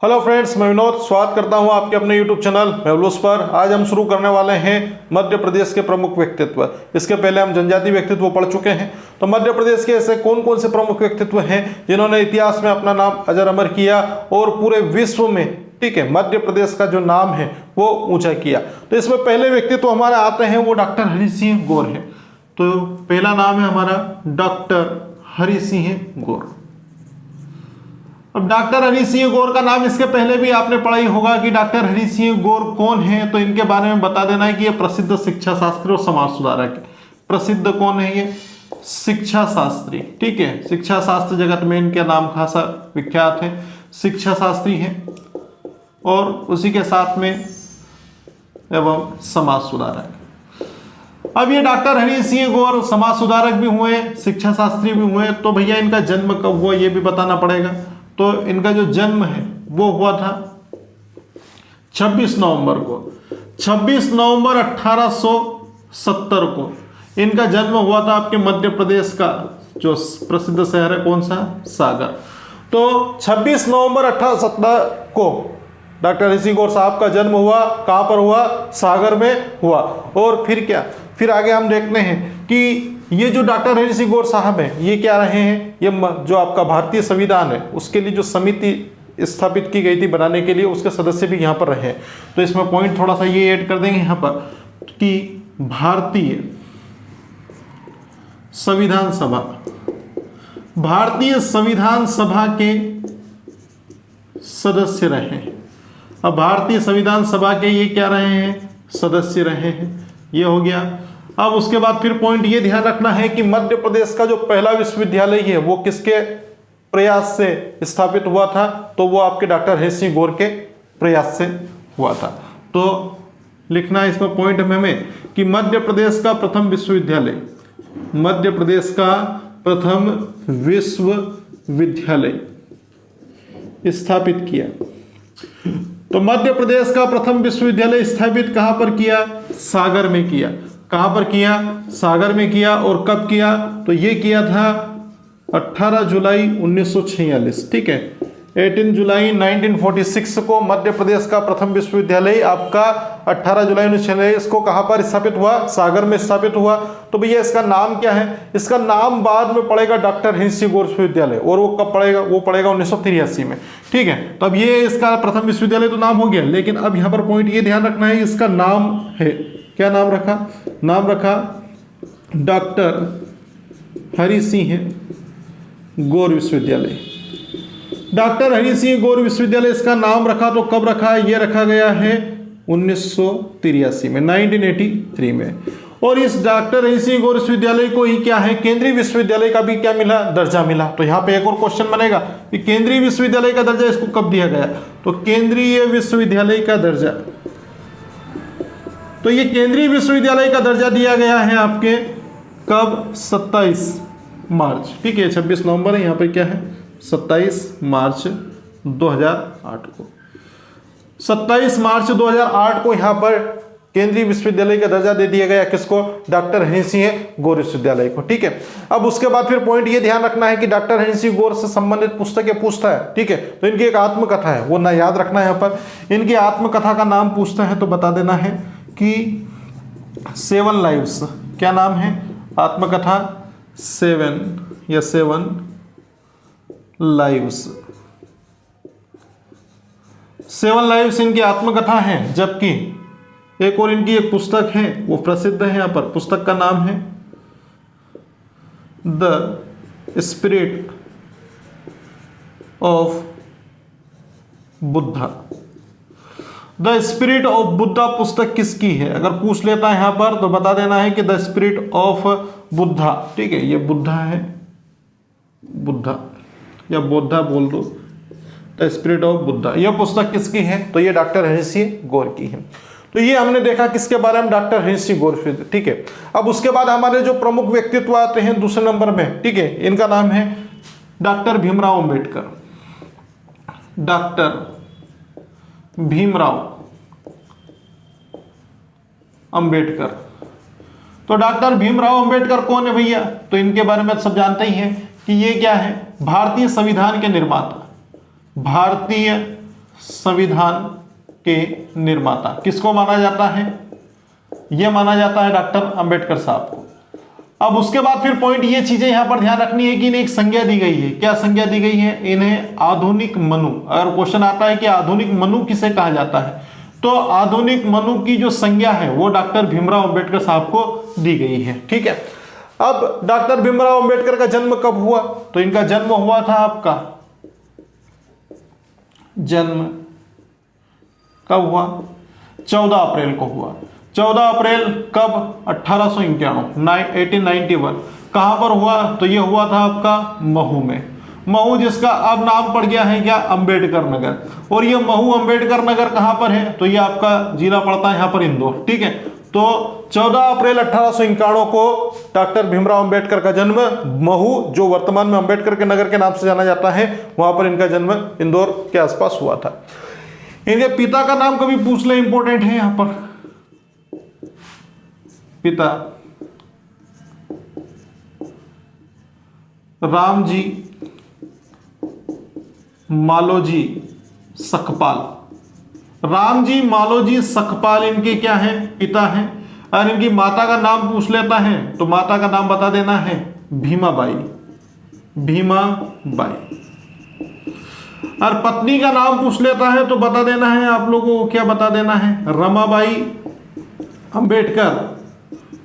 Hello friends, मैं विनोद स्वागत करता हूं आपके अपने यूट्यूब चैनल मेवलूस पर। आज हम शुरू करने वाले हैं मध्य प्रदेश के प्रमुख व्यक्तित्व। इसके पहले हम जनजातीय व्यक्तित्व पढ़ चुके हैं। तो मध्य प्रदेश के ऐसे कौन कौन से प्रमुख व्यक्तित्व हैं जिन्होंने इतिहास में अपना नाम अजर अमर किया और पूरे विश्व में, ठीक है, मध्य प्रदेश का जो नाम है वो ऊंचा किया। तो इसमें पहले व्यक्तित्व हमारे आते हैं वो डॉक्टर हरि सिंह गौर है। तो पहला नाम है हमारा डॉक्टर हरि सिंह गौर। अब डॉक्टर हरि सिंह गौर का नाम इसके पहले भी आपने पढ़ा ही होगा कि डॉक्टर हरि सिंह गौर कौन है। तो इनके बारे में बता देना है कि ये प्रसिद्ध शिक्षा शास्त्री और समाज सुधारक है। प्रसिद्ध कौन है ये? शिक्षा शास्त्री, ठीक है। शिक्षा शास्त्र जगत में इनके नाम खासा विख्यात है, शिक्षा शास्त्री है और उसी के साथ में एवं समाज सुधारक। अब ये डॉक्टर हरि सिंह गौर समाज सुधारक भी हुए, शिक्षा शास्त्री भी हुए। तो भैया इनका जन्म कब हुआ ये भी बताना पड़ेगा। तो इनका जो जन्म है वो हुआ था 26 नवंबर को। 26 नवंबर 1870 को इनका जन्म हुआ था आपके मध्य प्रदेश का जो प्रसिद्ध शहर है कौन सा? सागर। तो 26 नवंबर 1870 को डॉक्टर हरि सिंह गौर साहब का जन्म हुआ। कहाँ पर हुआ? सागर में हुआ। और फिर क्या, फिर आगे हम देखते हैं कि ये जो डॉक्टर हरि सिंह गौर साहब हैं ये क्या रहे हैं? ये जो आपका भारतीय संविधान है उसके लिए जो समिति स्थापित की गई थी बनाने के लिए, उसके सदस्य भी यहाँ पर रहे। तो इसमें पॉइंट थोड़ा सा ये ऐड कर देंगे यहाँ पर कि भारतीय संविधान सभा, भारतीय संविधान सभा के सदस्य रहे हैं। अब भारतीय संविधान सभा के ये क्या रहे हैं? सदस्य रहे हैं। ये हो गया। अब उसके बाद फिर पॉइंट ये ध्यान रखना है कि मध्य प्रदेश का जो पहला विश्वविद्यालय है वो किसके प्रयास से स्थापित हुआ था? तो वो आपके डॉक्टर हरि सिंह गौर के प्रयास से हुआ था। तो लिखना है इसमें पॉइंट में हमें कि मध्य प्रदेश का प्रथम विश्वविद्यालय, मध्य प्रदेश का प्रथम विश्वविद्यालय स्थापित किया। तो मध्य प्रदेश का प्रथम विश्वविद्यालय स्थापित कहां पर किया? सागर में किया। कहां पर किया? सागर में किया। और कब किया? तो ये किया था 18 जुलाई 1946, ठीक है। 18 जुलाई 1946 को मध्य प्रदेश का प्रथम विश्वविद्यालय आपका 18 जुलाई 1946 को कहां पर स्थापित हुआ? सागर में स्थापित हुआ। तो भैया इसका नाम क्या है? इसका नाम बाद में पड़ेगा डॉक्टर हरि सिंह गौर विश्वविद्यालय। और वो कब पड़ेगा? वो पड़ेगा 1983 में, ठीक है। तो अब ये इसका प्रथम विश्वविद्यालय तो नाम हो गया, लेकिन अब यहाँ पर पॉइंट ये ध्यान रखना है इसका नाम है, क्या नाम रखा? नाम रखा डॉक्टर हरि सिंह गौर विश्वविद्यालय। डॉक्टर हरि सिंह गौर विश्वविद्यालय इसका नाम रखा। तो कब रखा है? ये रखा गया है 1983 में, 1983 में। और इस डॉक्टर हरि सिंह गौर विश्वविद्यालय को ही क्या है? केंद्रीय विश्वविद्यालय का भी क्या मिला? दर्जा मिला। तो यहाँ पे एक और क्वेश्चन बनेगा कि केंद्रीय विश्वविद्यालय का दर्जा इसको कब दिया गया? तो केंद्रीय विश्वविद्यालय का दर्जा, तो ये केंद्रीय विश्वविद्यालय का दर्जा दिया गया है आपके कब? 27 मार्च, ठीक है। 26 नवंबर है, यहाँ पे क्या है? 27 मार्च 2008 को। 27 मार्च 2008 को यहाँ पर केंद्रीय विश्वविद्यालय का दर्जा दे दिया गया। किसको? डॉक्टर हरि सिंह गौर विश्वविद्यालय को, ठीक है। अब उसके बाद फिर पॉइंट ये ध्यान रखना है कि डॉक्टर हरि सिंह गौर से संबंधित पुस्तकें पूछता है, ठीक है। तो इनकी एक आत्मकथा है, वो ना याद रखना है यहाँ पर। इनकी आत्मकथा का नाम पूछता है तो बता देना है कि 7 लाइव्स। क्या नाम है? आत्मकथा 7 लाइव्स। 7 लाइव्स इनकी आत्मकथा है। जबकि एक और इनकी एक पुस्तक है वो प्रसिद्ध है यहाँ पर। पुस्तक का नाम है the spirit of Buddha. The spirit of Buddha पुस्तक किसकी है? अगर पूछ लेता है यहाँ पर तो बता देना है कि द स्पिरिट ऑफ बुद्धा, ठीक है। ये बुद्धा है, बुद्धा या बोधा बोल दो। द स्पिरिट ऑफ बुद्धा यह पुस्तक किसकी है? तो ये डॉक्टर हरि सिंह गौर की है। तो ये हमने देखा किसके बारे में? डॉक्टर हरि सिंह गौर, ठीक है। अब उसके बाद हमारे जो प्रमुख व्यक्तित्व आते हैं दूसरे नंबर में, ठीक है। इनका नाम है डॉक्टर भीमराव अंबेडकर। डॉक्टर भीमराव अंबेडकर। तो डॉक्टर भीमराव अंबेडकर कौन है भैया? तो इनके बारे में सब जानते ही हैं कि ये क्या है? भारतीय संविधान के निर्माता, भारतीय संविधान के निर्माता किसको माना जाता है? यह माना जाता है डॉक्टर अंबेडकर साहब को। अब उसके बाद फिर पॉइंट ये चीजें यहां पर ध्यान रखनी है कि इन्हें एक संज्ञा दी गई है। क्या संज्ञा दी गई है? इन्हें आधुनिक मनु। अगर क्वेश्चन आता है कि आधुनिक मनु किसे कहा जाता है, तो आधुनिक मनु की जो संज्ञा है वो डॉक्टर भीमराव अंबेडकर साहब को दी गई है। ठीक है, अब डॉक्टर भीमराव अंबेडकर का जन्म कब हुआ? तो इनका जन्म हुआ था, आपका जन्म कब हुआ? 14 अप्रैल को हुआ। 14 अप्रैल कब? 1891 कहां पर हुआ? तो यह हुआ था आपका महू में। महू जिसका अब नाम पड़ गया है क्या? अंबेडकर नगर। और यह महू अंबेडकर नगर कहां पर है? तो यह आपका जिला पड़ता है यहां पर इंदौर। ठीक है, तो 14 अप्रैल 1891 को डॉक्टर भीमराव अंबेडकर का जन्म महू, जो वर्तमान में अंबेडकर के नगर के नाम से जाना जाता है, वहां पर इनका जन्म इंदौर के आसपास हुआ था। इनके पिता का नाम कभी पूछ ले, इंपॉर्टेंट है यहां पर। पिता रामजी मालोजी सखपाल। रामजी मालोजी सखपाल इनके क्या हैं? पिता हैं। और इनकी माता का नाम पूछ लेता है तो माता का नाम बता देना है भीमाबाई। भीमाबाई। और पत्नी का नाम पूछ लेता है तो बता देना है आप लोगों को, क्या बता देना है? रमाबाई अंबेडकर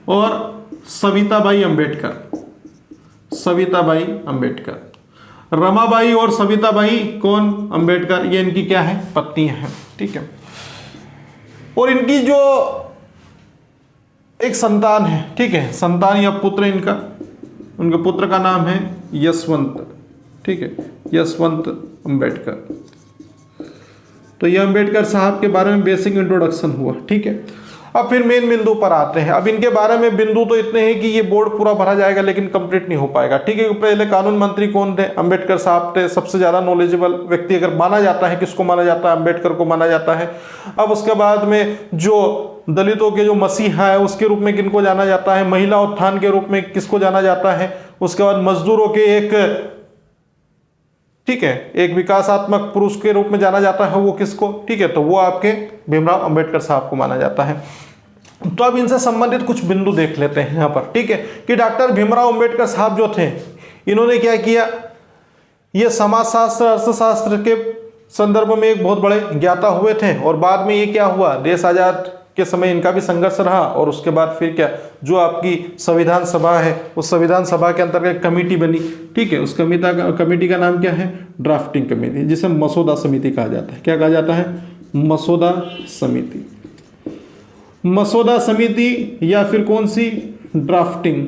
और सविताबाई अंबेडकर। सविताबाई अंबेडकर। रमाबाई और सविताबाई कौन? अंबेडकर। ये इनकी क्या है? पत्नियां हैं। ठीक है, और इनकी जो एक संतान है, ठीक है, संतान या पुत्र इनका, उनके पुत्र का नाम है यशवंत। ठीक है, यशवंत अंबेडकर। तो ये अंबेडकर साहब के बारे में बेसिक इंट्रोडक्शन हुआ। ठीक है, अब फिर मेन बिंदु पर आते हैं। अब इनके बारे में बिंदु तो इतने हैं कि ये बोर्ड पूरा भरा जाएगा लेकिन कंप्लीट नहीं हो पाएगा। ठीक है, पहले कानून मंत्री कौन थे? अंबेडकर साहब थे। सबसे ज्यादा नॉलेजेबल व्यक्ति अगर माना जाता है, किसको माना जाता है? अंबेडकर को माना जाता है। अब उसके बाद में जो दलितों के जो मसीहा है उसके रूप में किनको जाना जाता है? महिला उत्थान के रूप में किसको जाना जाता है? उसके बाद मजदूरों के एक, ठीक है, एक विकासात्मक पुरुष के रूप में जाना जाता है, वो किसको? ठीक है, तो वो आपके भीमराव अंबेडकर साहब को माना जाता है। तो अब इनसे संबंधित कुछ बिंदु देख लेते हैं यहां पर। ठीक है, कि डॉक्टर भीमराव अंबेडकर साहब जो थे, इन्होंने क्या किया? ये समाजशास्त्र, अर्थशास्त्र के संदर्भ में एक बहुत बड़े ज्ञाता हुए थे। और बाद में ये क्या हुआ? देश आजाद के समय इनका भी संघर्ष रहा। और उसके बाद फिर क्या, जो आपकी संविधान सभा है, उस संविधान सभा के अंतर्गत कमेटी बनी। ठीक है, उस कमेटी का नाम क्या है? ड्राफ्टिंग कमेटी, जिसे मसौदा समिति कहा जाता है। क्या कहा जाता है? मसौदा समिति। मसौदा समिति या फिर कौन सी? Drafting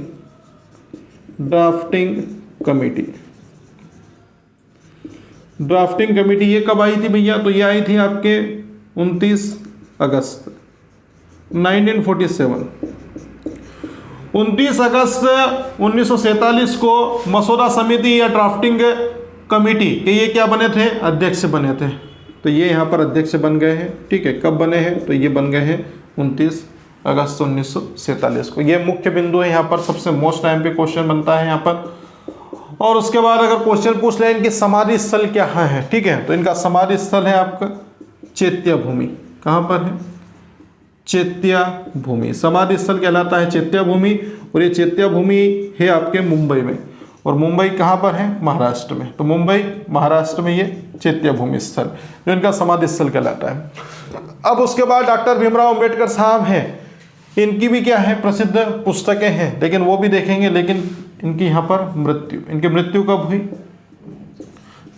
committee. ड्राफ्टिंग कमेटी ये कब आई थी भैया? तो ये आई थी आपके 29 अगस्त 1947। 29 अगस्त 1947 को मसौदा समिति या ड्राफ्टिंग कमेटी के ये क्या बने थे? अध्यक्ष बने थे। तो ये यहाँ पर अध्यक्ष बन गए हैं। ठीक है, कब बने हैं? तो ये बन गए हैं 29 अगस्त 1947 को। ये मुख्य बिंदु है यहाँ पर, सबसे मोस्ट टाइम पे क्वेश्चन बनता है यहाँ पर। और उसके बाद अगर क्वेश्चन पूछ ले इनकी समाधि स्थल क्या है, ठीक है, तो इनका समाधि स्थल है आपका चैत्य भूमि। कहाँ पर है? चैत्य भूमि। समाधि स्थल कहलाता है चैत्य भूमि। और ये चैत्य भूमि है आपके मुंबई में। और मुंबई कहाँ पर है? महाराष्ट्र में। तो मुंबई महाराष्ट्र में ये चैत्य भूमि स्थल जो इनका समाधि स्थल कहलाता है। अब उसके बाद डॉक्टर भीमराव अंबेडकर साहब हैं, इनकी भी क्या है? प्रसिद्ध पुस्तकें हैं, लेकिन वो भी देखेंगे। लेकिन इनकी यहाँ पर मृत्यु, इनकी मृत्यु कब हुई?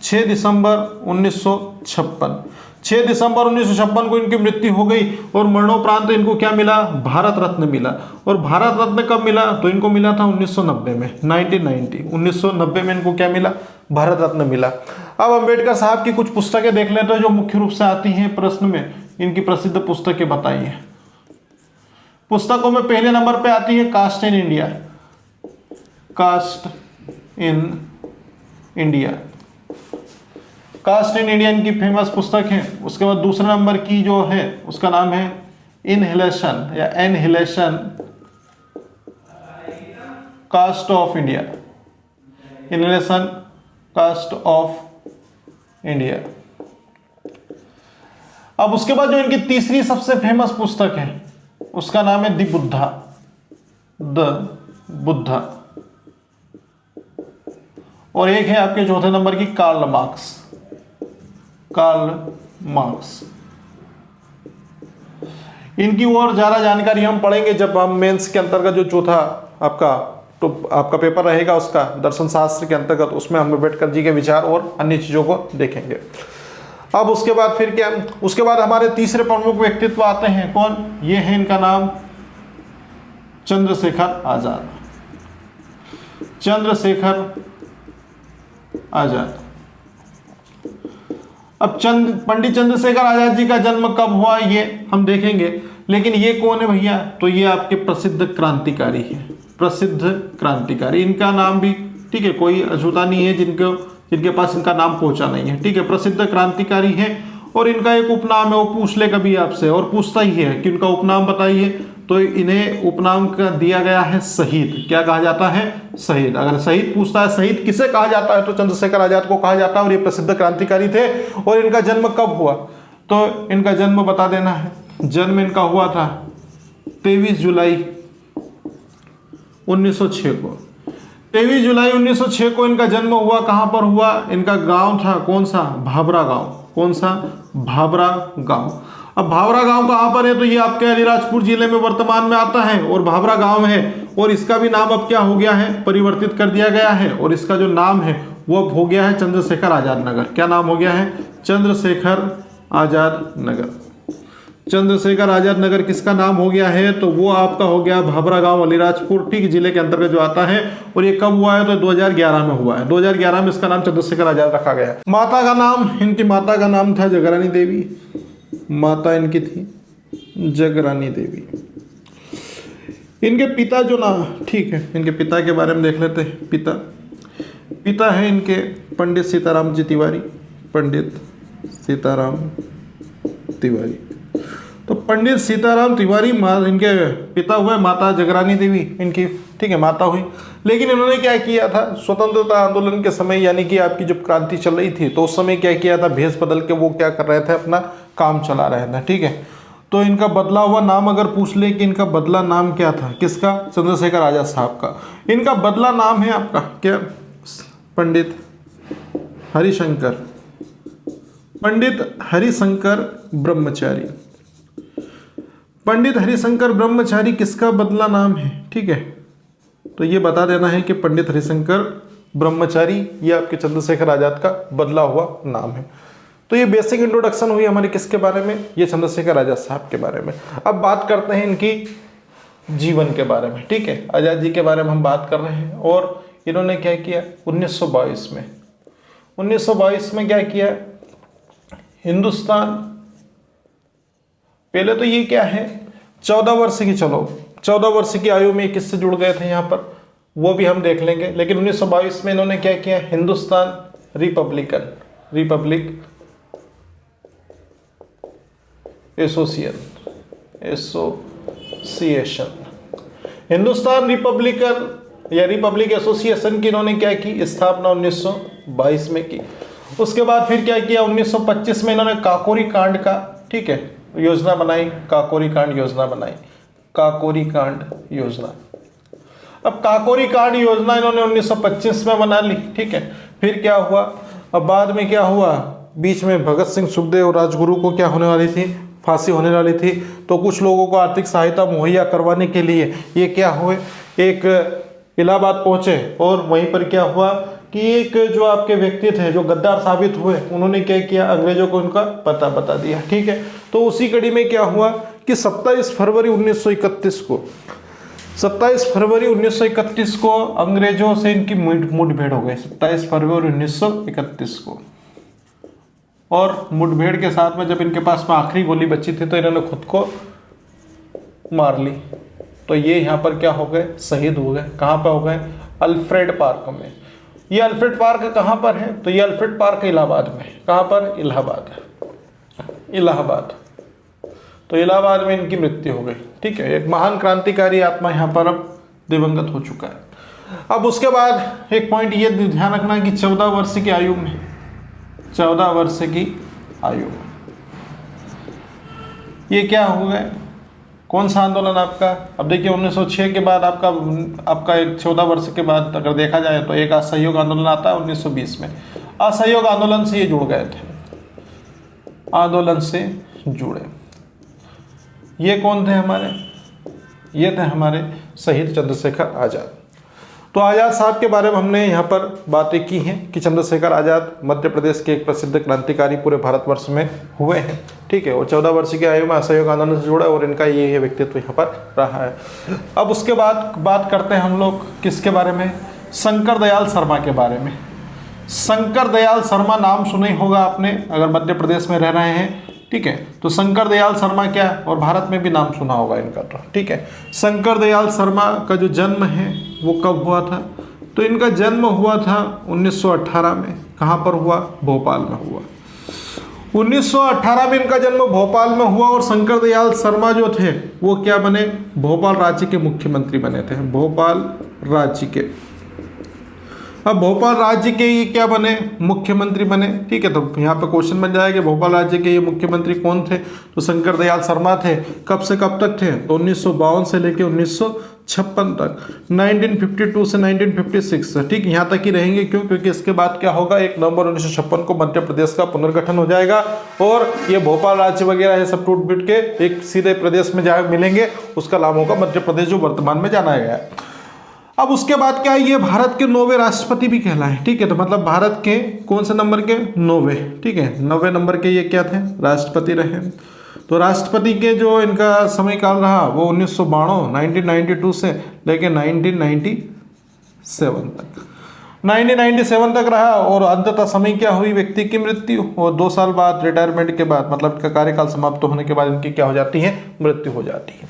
6 दिसंबर 1956। 6 दिसंबर 1956 को इनकी मृत्यु हो गई। और मरणोपरांत इनको क्या मिला? भारत रत्न मिला। और भारत रत्न कब मिला? तो इनको मिला था 1990 में, 1990 में इनको क्या मिला? भारत रत्न मिला। अब अंबेडकर साहब की कुछ पुस्तकें देख लेते हैं जो मुख्य रूप से आती हैं प्रश्न में। इनकी प्रसिद्ध पुस्तकें बताइए। पुस्तकों में पहले नंबर पे आती है caste in India. Caste in India. Caste in India इनकी फेमस पुस्तक है। उसके बाद दूसरे नंबर की जो है उसका नाम है इनहेलेशन या annihilation caste of India. Inhalation caste of India. अब उसके बाद जो इनकी तीसरी सबसे फेमस पुस्तक है उसका नाम है द बुद्धा, द बुद्धा। और एक है आपके चौथे नंबर की कार्ल मार्क्स, कार्ल मार्क्स। इनकी और ज्यादा जानकारी हम पढ़ेंगे जब हम मेंस के अंतर्गत जो चौथा आपका पेपर रहेगा उसका दर्शन शास्त्र के अंतर्गत, उसमें हम अम्बेडकर जी के विचार और अन्य चीजों को देखेंगे। अब उसके बाद फिर क्या, उसके बाद हमारे तीसरे प्रमुख व्यक्तित्व आते हैं। कौन? ये है इनका नाम चंद्रशेखर आजाद, चंद्रशेखर आजाद। अब पंडित चंद्रशेखर आजाद जी का जन्म कब हुआ ये हम देखेंगे, लेकिन ये कौन है भैया? तो ये आपके प्रसिद्ध क्रांतिकारी हैं, प्रसिद्ध क्रांतिकारी। इनका नाम भी ठीक है, कोई अछूता नहीं है जिनके पास इनका नाम पहुंचा नहीं है, ठीक है। प्रसिद्ध क्रांतिकारी है और इनका एक उपनाम है, वो पूछ ले कभी आपसे, और पूछता ही है कि उनका उपनाम बताइए, तो इन्हें उपनाम का दिया गया है शहीद। क्या कहा जाता है? शहीद। अगर शहीद पूछता है शहीद किसे कहा जाता है तो चंद्रशेखर आजाद को कहा जाता है, और ये प्रसिद्ध क्रांतिकारी थे। और इनका जन्म कब हुआ? तो इनका जन्म बता देना है। जन्म इनका हुआ था 23 जुलाई 1906 को। 23 जुलाई 1906 को इनका जन्म हुआ। कहां पर हुआ? इनका गांव था कौन सा? भाभरा गांव। कौन सा? भाभरा गांव। अब भाभरा गांव कहां पर है? तो ये आपके अलीराजपुर जिले में वर्तमान में आता है और भाभरा गांव है। और इसका भी नाम अब क्या हो गया है? परिवर्तित कर दिया गया है, और इसका जो नाम है वो अब हो गया है चंद्रशेखर आजाद नगर। क्या नाम हो गया है? चंद्रशेखर आजाद नगर। चंद्रशेखर आजाद नगर किसका नाम हो गया है? तो वो आपका हो गया भाभरा गांव, अलीराजपुर ठीक जिले के अंतर्गत जो आता है। और ये कब हुआ है? तो 2011 में हुआ है। 2011 में इसका नाम चंद्रशेखर आजाद रखा गया है। माता का नाम, इनकी माता का नाम था जगरानी देवी। माता इनकी थी जगरानी देवी। इनके पिता जो ना, ठीक है, इनके पिता के बारे में देख लेते हैं। पिता है इनके पंडित सीताराम जी तिवारी, पंडित सीताराम तिवारी। तो पंडित सीताराम तिवारी इनके पिता हुए, माता जगरानी देवी इनकी ठीक है माता हुई। लेकिन इन्होंने क्या किया था? स्वतंत्रता आंदोलन के समय, यानी कि आपकी जब क्रांति चल रही थी, तो उस समय क्या किया था? भेष बदल के वो क्या कर रहे थे? अपना काम चला रहे थे, ठीक है। तो इनका बदला हुआ नाम अगर पूछ ले कि इनका बदला नाम क्या था, किसका? चंद्रशेखर आजाद साहब का। इनका बदला नाम है आपका क्या? पंडित हरिशंकर, पंडित हरिशंकर ब्रह्मचारी। पंडित हरिशंकर ब्रह्मचारी किसका बदला नाम है? ठीक है, तो ये बता देना है कि पंडित हरिशंकर ब्रह्मचारी ये आपके चंद्रशेखर आजाद का बदला हुआ नाम है। तो ये बेसिक इंट्रोडक्शन हुई हमारी किसके बारे में? ये चंद्रशेखर आजाद साहब के बारे में। अब बात करते हैं इनकी जीवन के बारे में, ठीक है। आजाद जी के बारे में हम बात कर रहे हैं। और इन्होंने क्या किया? 1922 में क्या किया? हिंदुस्तान, पहले तो ये क्या है 14 वर्ष की, चलो 14 वर्ष की आयु में किससे जुड़ गए थे यहाँ पर, वो भी हम देख लेंगे। लेकिन 1922 में इन्होंने क्या किया? Hindustan Republic association, Hindustan Republican या रिपब्लिक एसोसिएशन की इन्होंने क्या की? स्थापना 1922 में की। उसके बाद फिर क्या किया? 1925 में इन्होंने काकोरी कांड का, ठीक है, योजना बनाई। काकोरी कांड योजना बनाई, काकोरी कांड योजना। अब काकोरी कांड योजना इन्होंने 1925 में बना ली, ठीक है। फिर क्या हुआ? अब बाद में क्या हुआ? बीच में भगत सिंह, सुखदेव और राजगुरु को क्या होने वाली थी? फांसी होने वाली थी। तो कुछ लोगों को आर्थिक सहायता मुहैया करवाने के लिए ये क्या हुए? एक इलाहाबाद पहुंचे, और वहीं पर क्या हुआ कि एक जो आपके व्यक्ति थे जो गद्दार साबित हुए, उन्होंने क्या किया? अंग्रेजों को उनका पता बता दिया, ठीक है। तो उसी कड़ी में क्या हुआ कि 27 फरवरी 1931 को अंग्रेजों से इनकी मुठभेड़ हो गई। 27 फरवरी 1931 को। और मुठभेड़ के साथ में जब इनके पास में आखिरी गोली बची थी तो इन्होंने खुद को मार ली। तो ये यहाँ पर क्या हो गए? शहीद हो गए। कहाँ पर हो गए? अल्फ्रेड पार्क में। ये अल्फ्रेड पार्क कहाँ पर है? तो ये अल्फ्रेड पार्क इलाहाबाद में। कहाँ पर? इलाहाबाद। तो इलाहाबाद में इनकी मृत्यु हो गई, ठीक है। एक महान क्रांतिकारी आत्मा यहाँ पर अब दिवंगत हो चुका है। अब उसके बाद एक पॉइंट ये ध्यान रखना कि 14 वर्ष की आयु में, 14 वर्ष की आयु में ये क्या हो गए, कौन सा आंदोलन आपका? अब देखिए 1906 के बाद आपका एक 14 वर्ष के बाद अगर देखा जाए तो एक असहयोग आंदोलन आता है 1920 में। असहयोग आंदोलन से ये जुड़ गए थे, आंदोलन से जुड़े। ये कौन थे हमारे? ये थे हमारे शहीद चंद्रशेखर आज़ाद। तो आज़ाद साहब के बारे में हमने यहाँ पर बातें की हैं कि चंद्रशेखर आज़ाद मध्य प्रदेश के एक प्रसिद्ध क्रांतिकारी पूरे भारतवर्ष में हुए हैं, ठीक है। और 14 वर्ष की आयु में असहयोग आंदोलन से जुड़ा और इनका ये व्यक्तित्व यहाँ पर रहा है। अब उसके बाद बात करते हैं हम लोग किसके बारे में? शंकर दयाल शर्मा के बारे में। शंकर दयाल शर्मा नाम सुना ही होगा आपने अगर मध्य प्रदेश में रह रहे हैं, ठीक है। तो शंकर दयाल शर्मा क्या, और भारत में भी नाम सुना होगा इनका, तो ठीक है। शंकर दयाल शर्मा का जो जन्म है वो कब हुआ था? तो इनका जन्म हुआ था 1918 में। कहाँ पर हुआ? भोपाल में हुआ। 1918 में इनका जन्म भोपाल में हुआ और शंकर दयाल शर्मा जो थे वो क्या बने? भोपाल राज्य के मुख्यमंत्री बने थे, भोपाल राज्य के। अब भोपाल राज्य के ये क्या बने? मुख्यमंत्री बने, ठीक है। तो यहाँ पे क्वेश्चन बन जाएगा भोपाल राज्य के ये मुख्यमंत्री कौन थे? तो शंकर दयाल शर्मा थे। कब से कब तक थे? तो 1952 से लेके 1956 तक, 1952 से 1956, ठीक, यहाँ तक ही रहेंगे। क्यों? क्योंकि इसके बाद क्या होगा, 1 नवंबर 1956 को मध्य प्रदेश का पुनर्गठन हो जाएगा और ये भोपाल राज्य वगैरह ये सब टूट बिट के एक सीधे प्रदेश में जाए मिलेंगे। उसका नाम होगा मध्य प्रदेश, जो वर्तमान में जाना गया है। अब उसके बाद क्या है, ये भारत के 9वें राष्ट्रपति भी कहलाए, ठीक है। तो मतलब भारत के कौन से नंबर के? 9वें, ठीक है। 9वें नंबर के ये क्या थे? राष्ट्रपति रहे। तो राष्ट्रपति के जो इनका समय काल रहा वो 1992 से लेके 1997 तक, 1997 तक रहा। और अंततः समय क्या हुई? व्यक्ति की मृत्यु। और 2 साल बाद रिटायरमेंट के बाद, मतलब इनका कार्यकाल समाप्त होने के बाद इनकी क्या हो जाती है? मृत्यु हो जाती है।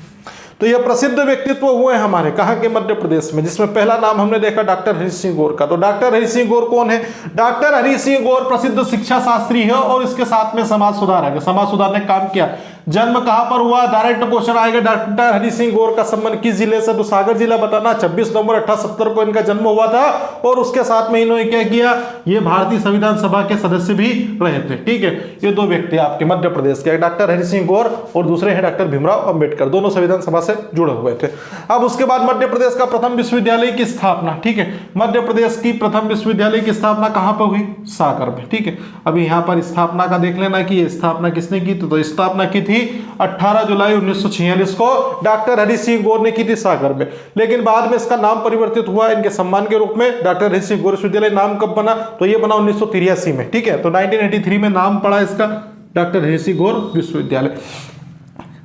तो यह प्रसिद्ध व्यक्तित्व हुए हमारे कहाँ के? मध्य प्रदेश में, जिसमें पहला नाम हमने देखा डॉक्टर हरि सिंह गौर का। तो डॉक्टर हरि सिंह गौर कौन है? डॉक्टर हरि सिंह गौर प्रसिद्ध शिक्षा शास्त्री है और इसके साथ में समाज सुधारक है, समाज सुधारने का काम किया। जन्म कहां पर हुआ? डायरेक्ट क्वेश्चन आएगा, डॉक्टर हरि सिंह गौर का संबंध किस जिले से? तो सागर जिला बताना। 26 नवंबर 1870 को इनका जन्म हुआ था और उसके साथ में इन्होंने क्या किया? ये भारतीय संविधान सभा के सदस्य भी रहे थे, ठीक है। ये 2 व्यक्ति आपके मध्य प्रदेश के, डॉक्टर हरि सिंह गौर और दूसरे हैं डॉक्टर भीमराव अंबेडकर, दोनों संविधान सभा से जुड़े हुए थे। अब उसके बाद मध्य प्रदेश का प्रथम विश्वविद्यालय की स्थापना, ठीक है। मध्य प्रदेश की प्रथम विश्वविद्यालय की स्थापना कहां पर हुई? सागर में, ठीक है। अभी यहां पर स्थापना का देख लेना कि ये स्थापना किसने की? तो स्थापना की थी 18 जुलाई 1946 को डॉक्टर हरि सिंह गौर ने की थी सागर में। लेकिन बाद में इसका नाम परिवर्तित हुआ इनके सम्मान के रूप में। डॉक्टर हरि सिंह गौर विश्वविद्यालय नाम कब बना? तो ये बना 1983 में, ठीक है। तो 1983 में नाम पड़ा इसका डॉक्टर हरि सिंह गौर विश्वविद्यालय।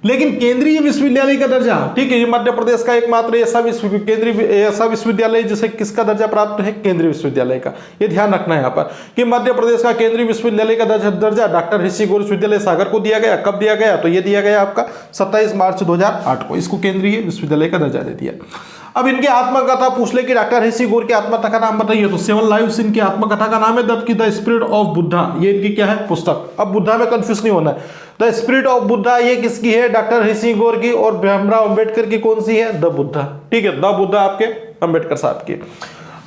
लेकिन केंद्रीय विश्वविद्यालय का दर्जा, ठीक है, ये मध्य प्रदेश का एकमात्र ऐसा विश्वविद्यालय जिसे किसका दर्जा प्राप्त है? केंद्रीय विश्वविद्यालय का। ये ध्यान रखना है यहाँ पर कि मध्य प्रदेश का केंद्रीय विश्वविद्यालय का दर्जा डॉक्टर हरि सिंह गौर विश्वविद्यालय सागर को दिया गया। कब दिया गया? तो ये दिया गया आपका 27 मार्च 2008 को, इसको केंद्रीय विश्वविद्यालय का दर्जा दे दिया। अब इनकी आत्मकथा पूछ ले कि डॉक्टर हरि सिंह गौर की आत्मकथा का नाम बताइए, तो 7 लाइव्स इनकी आत्मकथा का नाम है। द स्पिरिट ऑफ बुद्धा, ये इनकी क्या है? पुस्तक। अब बुद्धा में कंफ्यूज नहीं होना है। द स्पिरिट ऑफ बुद्धा ये किसकी है? डॉक्टर हरि सिंह गौर की। और भीमराव अंबेडकर की कौन सी है? द बुद्धा, ठीक है। द बुद्धा आपके अंबेडकर साहब की।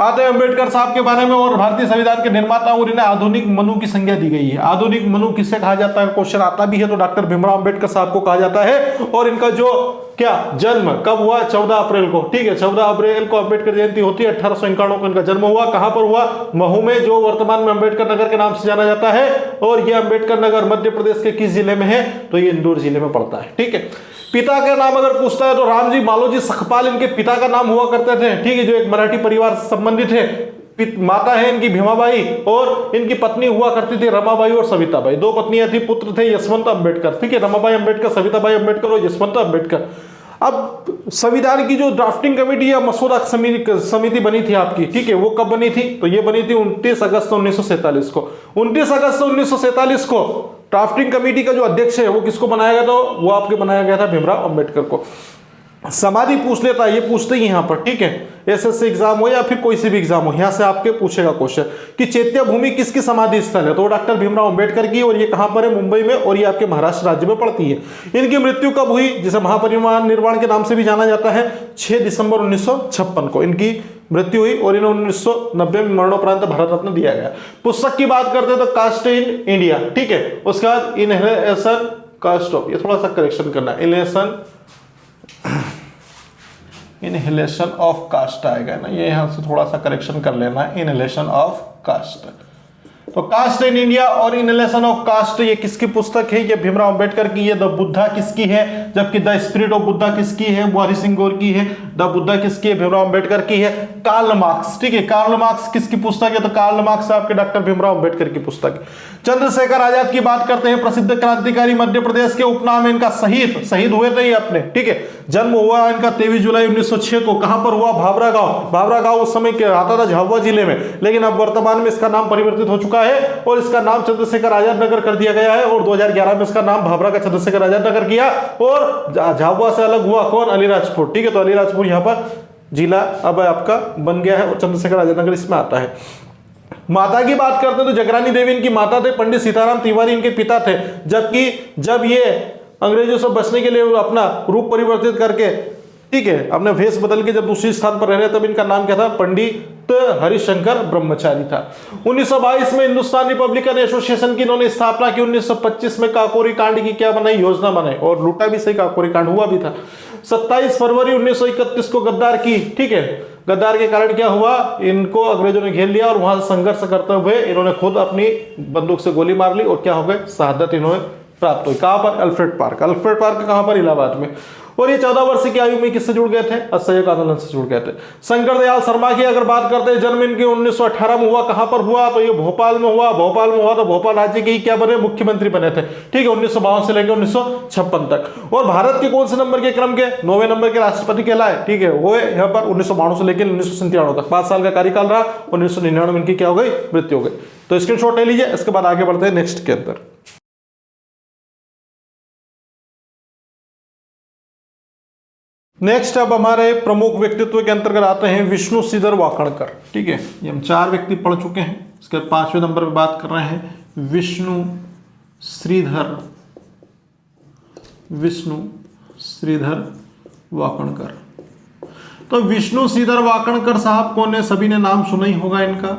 आते हैं अंबेडकर साहब के बारे में। और भारतीय संविधान के निर्माता और इन्हें आधुनिक मनु की संज्ञा दी गई है। आधुनिक मनु किससे कहा जाता है? क्वेश्चन आता भी है तो डॉक्टर भीमराव अंबेडकर साहब को कहा जाता है। और इनका जो क्या जन्म कब हुआ? 14 अप्रैल को, ठीक है। 14 अप्रैल को अंबेडकर जयंती होती है। 1851 को इनका जन्म हुआ। कहां पर हुआ? महू में, जो वर्तमान में अंबेडकर नगर के नाम से जाना जाता है। और यह अंबेडकर नगर मध्य प्रदेश के किस जिले में है? तो ये इंदौर जिले में पड़ता है, ठीक है। पिता का नाम अगर पूछता है तो रामजी मालोजी सखपाल इनके पिता का नाम हुआ करते थे, ठीक है, जो एक मराठी परिवार से संबंधित है। माता है इनकी भीमाबाई और इनकी पत्नी हुआ करती थी रमाबाई और सविताबाई। 2 पत्नियां थी, पुत्र थे यशवंत अंबेडकर, ठीक है। रमाबाई अंबेडकर, सविताबाई अंबेडकर और यशवंत अंबेडकर। अब संविधान की जो ड्राफ्टिंग कमेटी या मसौदा समिति बनी थी आपकी, ठीक है, वो कब बनी थी? तो ये बनी थी 29 अगस्त 1947 को। 29 अगस्त 1947 को ड्राफ्टिंग कमेटी का जो अध्यक्ष है वो किसको बनाया गया था? वो आपके बनाया गया था भीमराव अंबेडकर को। समाधि पूछ लेता है, ये पूछते ही यहाँ पर, ठीक है। एसएससी एग्जाम हो या फिर कोई सी भी एग्जाम हो, यहाँ से आपके पूछेगा क्वेश्चन कि चैत्य भूमि किसकी समाधि स्थल है? तो डॉक्टर भीमराव अंबेडकर की। और ये कहाँ पर है? मुंबई में। और ये आपके महाराष्ट्र राज्य में पड़ती है। इनकी मृत्यु कब हुई? जिसे महापरिनिर्वाण के नाम से भी जाना जाता है, 6 दिसंबर 1956 को इनकी मृत्यु हुई। और इन्हें 1990 में मरणोपरांत भारत रत्न दिया गया। पुस्तक की बात करते हैं तो कास्ट इन इंडिया, ठीक है। उसके बाद इनहेरिटेंस कास्ट ऑफ, ये थोड़ा सा करेक्शन करना है, इनहेलेशन ऑफ कास्ट आएगा ना, ये यहां से थोड़ा सा करेक्शन कर लेना है, इनहेलेशन ऑफ कास्ट। तो कास्ट इन इंडिया और इनहेलेशन ऑफ कास्ट, ये किसकी पुस्तक है? ये भीमराव अंबेडकर की है। द बुद्धा किसकी है? जबकि द स्पिरिट ऑफ बुद्धा किसकी है? वो हरि सिंह गौर की है। द बुद्धा किसकी है? भीमराव अंबेडकर की है। कार्ल मार्क्स, ठीक है, कार्ल मार्क्स किसकी पुस्तक है? तो कार्ल मार्क्स आपके डॉक्टर भीमराव अंबेडकर की पुस्तक है। चंद्रशेखर आजाद की बात करते हैं, प्रसिद्ध क्रांतिकारी, मध्य प्रदेश के, उपनाम है इनका शहीद हुए थे अपने, ठीक है। जन्म हुआ इनका 23 जुलाई 1906 को। कहां पर हुआ? भाभरा गांव। भाभरा गांव उस समय आता था झाबुआ जिले में, लेकिन अब वर्तमान में इसका नाम परिवर्तित हो चुका है और इसका नाम चंद्रशेखर आजाद नगर कर दिया गया है। और 2011 में इसका नाम भाभरा का चंद्रशेखर आजाद नगर किया और झाबुआ से अलग हुआ कौन? अलीराजपुर, ठीक है। तो अलीराजपुर यहाँ पर जिला अब आपका बन गया है और चंद्रशेखर आजाद नगर इसमें आता है। माता की बात करते हैं तो जगरानी देवी इनकी माता थे, पंडित सीताराम तिवारी इनके पिता थे। जबकि जब ये अंग्रेजों से बचने के लिए अपना रूप परिवर्तित करके, ठीक है, अपने भेष बदल के जब दूसरी स्थान पर रह रहे तब इनका नाम क्या था? पंडित हरिशंकर ब्रह्मचारी था। 1922 में हिंदुस्तान रिपब्लिकन एसोसिएशन की इन्होंने स्थापना की। 1925 में काकोरी कांड की क्या बनाई? योजना बनाई और लूटा भी सही, काकोरी कांड हुआ भी था। 27 फरवरी 1931 को गद्दार की, ठीक है। गद्दार के कारण क्या हुआ? इनको अंग्रेजों ने घेर लिया और वहां से संघर्ष करते हुए इन्होंने खुद अपनी बंदूक से गोली मार ली और क्या हो गए? शहादत इन्होंने प्राप्त हुई। कहां पर? Alfred park. अल्फ्रेड पार्क कहां पर? इलाहाबाद में। और ये 14 वर्ष की आयु में किससे जुड़ गए थे? असहयोग आंदोलन से जुड़ गए थे। शंकर दयाल शर्मा की अगर बात करते हैं, जन्म इनके 1918 में हुआ। कहां पर हुआ? तो ये भोपाल में हुआ। भोपाल में हुआ तो भोपाल राज्य के क्या बने? मुख्यमंत्री बने थे, ठीक है, 1952 से लेकर 1956 तक। और भारत के कौन से नंबर के क्रम के? 9वें नंबर के राष्ट्रपति कहलाए, ठीक है। वो यहाँ पर 1992 से लेकर 1997 तक 5 साल का कार्यकाल रहा। 1999 में इनकी क्या हो गई? मृत्यु हो गई। तो स्क्रीनशॉट ले लीजिए। इसके बाद आगे बढ़ते हैं नेक्स्ट के अंदर। नेक्स्ट अब हमारे प्रमुख व्यक्तित्व के अंतर्गत आते हैं विष्णु श्रीधर वाकणकर, ठीक है। ये हम 4 व्यक्ति पढ़ चुके हैं। इसके 5वें नंबर पे बात कर रहे हैं विष्णु श्रीधर वाकणकर। तो विष्णु श्रीधर वाकणकर साहब कौन है? सभी ने नाम सुना ही होगा इनका।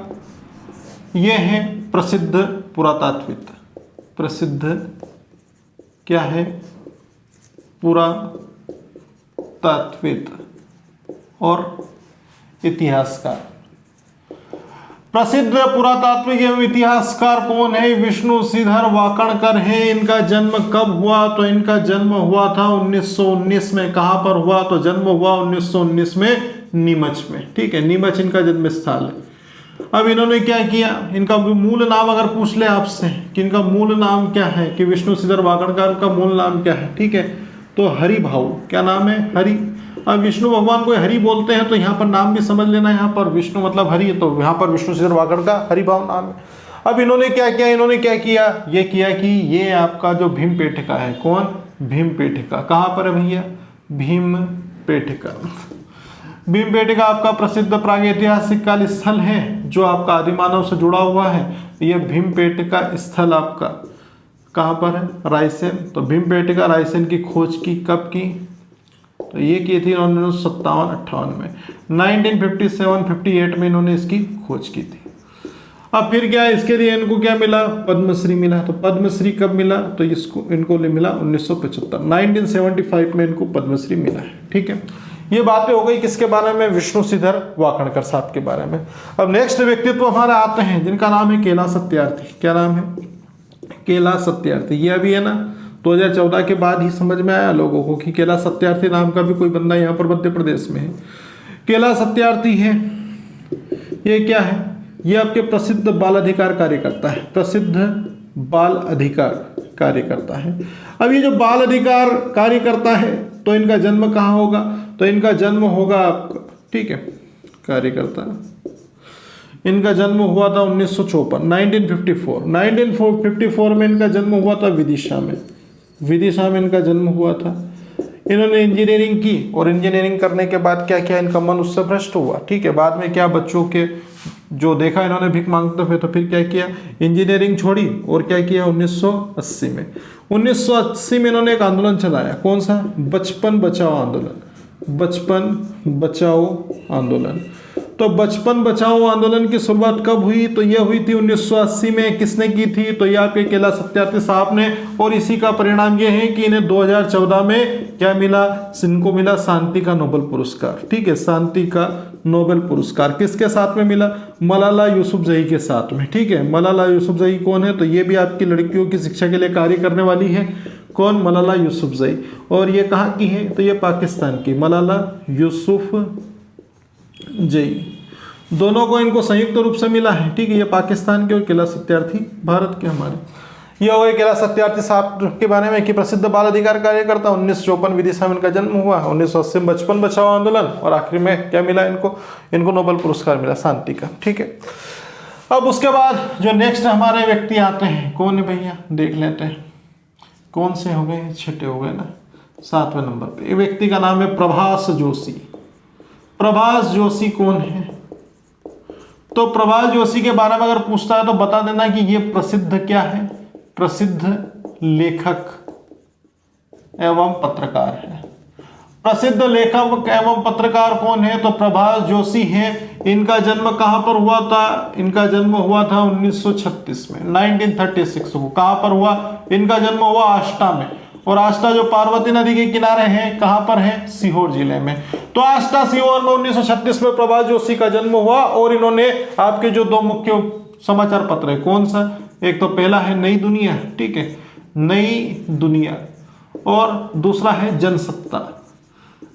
ये है प्रसिद्ध पुरातात्विक, प्रसिद्ध क्या है? पुरातात्विक और इतिहासकार। प्रसिद्ध पुरातात्विक एवं इतिहासकार कौन है? विष्णु श्रीधर वाकणकर है। इनका जन्म कब हुआ? तो इनका जन्म हुआ था 1919 में। कहां पर हुआ? तो जन्म हुआ 1919 में नीमच में, ठीक है। नीमच इनका जन्म स्थल है। अब इन्होंने क्या किया? इनका मूल नाम अगर पूछ ले आपसे कि इनका मूल नाम क्या है, कि विष्णु श्रीधर वाकणकर का मूल नाम क्या है, ठीक है, तो हरि भाऊ। क्या नाम है? हरि। अब विष्णु भगवान को हरि बोलते हैं तो यहाँ पर नाम भी समझ लेना, यहाँ पर विष्णु मतलब हरि, तो यहाँ पर विष्णु श्रीधर वाकणकर का हरि भाव नाम है। अब इन्होंने क्या किया? इन्होंने क्या किया? ये किया कि ये आपका जो भीमपेटिका है, कौन? भीमपेटिका। कहाँ पर है भैया? भीमपेटिका। भीमपेटिका आपका प्रसिद्ध प्रागैतिहासिक काल स्थल है जो आपका आदिमानव से जुड़ा हुआ है। यह भीमपेटिका स्थल आपका कहाँ पर है? रायसेन। तो भीमपेटिका रायसेन की खोज की कब की? तो ये की थी 1957-58 में। 1957-58 में इन्होंने इसकी खोज की थी। अब फिर क्या, इसके लिए इनको क्या मिला? पद्मश्री मिला। तो पद्मश्री कब मिला? तो इनको मिला 1975। 1975 में इनको पद्मश्री मिला है, ठीक है। ये बातें हो गई किसके बारे में? विष्णु श्रीधर वाकणकर साहब के बारे में। अब नेक्स्ट व्यक्तित्व हमारे आते हैं जिनका नाम है कैलाश सत्यार्थी। क्या नाम है? कैलाश सत्यार्थी। ये अभी है ना 2014 के बाद ही समझ में आया लोगों को कि कैलाश सत्यार्थी नाम का भी कोई बंदा यहाँ पर मध्य प्रदेश में है। कैलाश सत्यार्थी है, ये क्या है? ये आपके प्रसिद्ध बाल अधिकार कार्यकर्ता है। प्रसिद्ध बाल अधिकार कार्यकर्ता है। अब ये जो बाल अधिकार कार्यकर्ता है तो इनका जन्म कहाँ होगा? तो इनका जन्म होगा आपका, ठीक है, कार्यकर्ता, इनका जन्म हुआ था 1954, 1954 में इनका जन्म हुआ था विदिशा में। विदिशा में इनका जन्म हुआ था। इन्होंने इंजीनियरिंग की और इंजीनियरिंग करने के बाद क्या किया? इनका मन उससे भ्रष्ट हुआ, ठीक है। बाद में क्या, बच्चों के जो देखा इन्होंने भीख मांगते हुए, तो फिर क्या किया? इंजीनियरिंग छोड़ी और क्या किया? 1980 में 1980 में इन्होंने एक आंदोलन चलाया। कौन सा? बचपन बचाओ आंदोलन। बचपन बचाओ आंदोलन। तो बचपन बचाओ आंदोलन की शुरुआत कब हुई? तो यह हुई थी 1980 में। किसने की थी? तो ये आपके कैलाश सत्यार्थी साहब ने। और इसी का परिणाम यह है कि इन्हें 2014 में क्या मिला? इनको मिला शांति का नोबेल पुरस्कार। ठीक है, शांति का नोबेल पुरस्कार किसके साथ में मिला? मलाला यूसुफजई के साथ में। ठीक है, मलाला यूसुफजई कौन है? तो ये भी आपकी लड़कियों की शिक्षा के लिए कार्य करने वाली है। कौन? मलाला यूसुफजई। और ये कहाँ की है? तो ये पाकिस्तान की मलाला यूसुफजई। दोनों को इनको संयुक्त रूप से मिला है। ठीक है, ये पाकिस्तान के और कैलाश सत्यार्थी भारत के हमारे। यह हो गए कैलाश सत्यार्थी साहब के बारे में कि प्रसिद्ध बाल अधिकार कार्यकर्ता। 1954 विदिशा में इनका जन्म हुआ। 1980 में बचपन बचाओ आंदोलन, और आखिर में क्या मिला इनको नोबेल पुरस्कार मिला शांति का। ठीक है, अब उसके बाद जो नेक्स्ट हमारे व्यक्ति आते हैं, कौन है भैया? देख लेते हैं कौन से हो गए, छठे हो गए ना, 7वें नंबर पे। व्यक्ति का नाम है प्रभास जोशी। प्रभास जोशी कौन है? तो प्रभास जोशी के बारे में अगर पूछता है तो बता देना कि ये प्रसिद्ध क्या है? प्रसिद्ध लेखक एवं पत्रकार है। प्रसिद्ध लेखक एवं पत्रकार कौन है? तो प्रभास जोशी है। इनका जन्म कहां पर हुआ था? इनका जन्म हुआ था 1936 में, 1936 को। कहां पर हुआ? इनका जन्म हुआ आष्टा में। और आष्टा जो पार्वती नदी के किनारे है, कहां पर है? सीहोर जिले में। तो आष्टा सीहोर में 1936 में प्रभास जोशी का जन्म हुआ। और इन्होंने आपके जो दो मुख्य समाचार पत्र है, कौन सा? एक तो पहला है नई दुनिया, ठीक है, नई दुनिया, और दूसरा है जनसत्ता।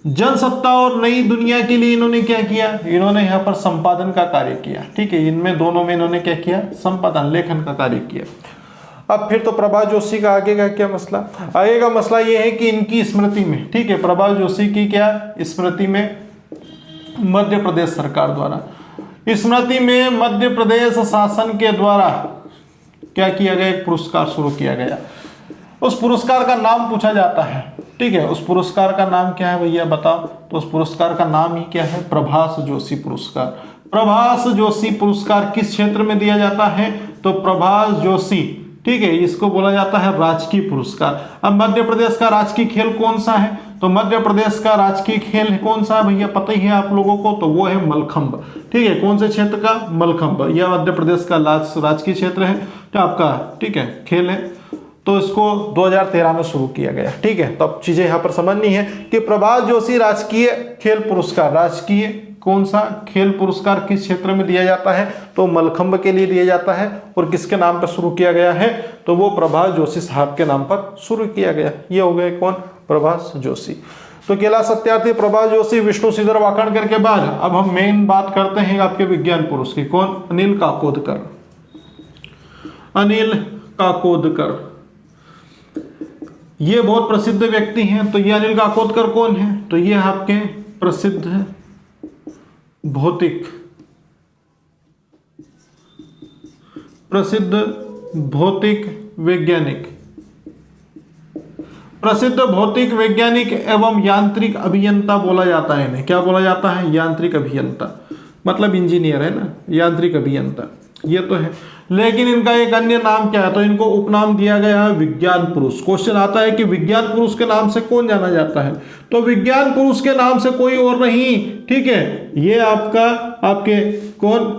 जनसत्ता और नई दुनिया के लिए इन्होंने क्या किया? इन्होंने यहाँ पर संपादन का कार्य किया। ठीक है, इनमें दोनों में इन्होंने क्या किया? संपादन, लेखन का कार्य किया। अब फिर तो प्रभास जोशी का आगे का क्या मसला? आगे का मसला यह है कि इनकी स्मृति में, ठीक है, प्रभास जोशी की क्या स्मृति में मध्य प्रदेश सरकार द्वारा, स्मृति में मध्य प्रदेश शासन के द्वारा क्या किया गया? एक पुरस्कार शुरू किया गया। उस पुरस्कार का नाम पूछा जाता है। ठीक है, उस पुरस्कार का नाम क्या है भैया बताओ? तो उस पुरस्कार का नाम ही क्या है? प्रभास जोशी पुरस्कार। प्रभास जोशी पुरस्कार किस क्षेत्र में दिया जाता है? तो प्रभास जोशी, ठीक है, इसको बोला जाता है राजकीय पुरस्कार। अब मध्य प्रदेश का राजकीय खेल कौन सा है? तो मध्य प्रदेश का राजकीय खेल कौन सा है भैया? पता ही है आप लोगों को, तो वो है मलखंब। ठीक है, कौन से क्षेत्र का? मलखंब। यह मध्य प्रदेश का राजकीय क्षेत्र है जो आपका, ठीक है, खेल है। तो इसको 2013 में शुरू किया गया। ठीक है, तो अब चीजें यहाँ पर समझनी है कि प्रभास जोशी राजकीय खेल पुरस्कार, राजकीय कौन सा खेल पुरस्कार किस क्षेत्र में दिया जाता है? तो मलखंब के लिए दिया जाता है। और किसके नाम पर शुरू किया गया है? तो वो प्रभास जोशी साहब के नाम पर शुरू किया गया। ये हो गए कौन? प्रभास जोशी। तो कैलाश सत्यार्थी, प्रभास जोशी, विष्णु श्रीधर वाकणकर के बाद अब हम मेन बात करते हैं आपके विज्ञान पुरुष की। कौन? अनिल काकोदकर। अनिल काकोदकर ये बहुत प्रसिद्ध व्यक्ति हैं। तो ये अनिल काकोदकर कौन है? तो ये आपके प्रसिद्ध भौतिक वैज्ञानिक, प्रसिद्ध भौतिक वैज्ञानिक एवं यांत्रिक अभियंता बोला जाता है इन्हें। क्या बोला जाता है? यांत्रिक अभियंता, मतलब इंजीनियर है ना, यांत्रिक अभियंता, ये तो है। लेकिन इनका एक अन्य नाम क्या है? तो इनको उपनाम दिया गया है विज्ञान पुरुष। क्वेश्चन आता है कि विज्ञान पुरुष के नाम से कौन जाना जाता है? तो विज्ञान पुरुष के नाम से कोई और नहीं, ठीक है, ये आपके कौन?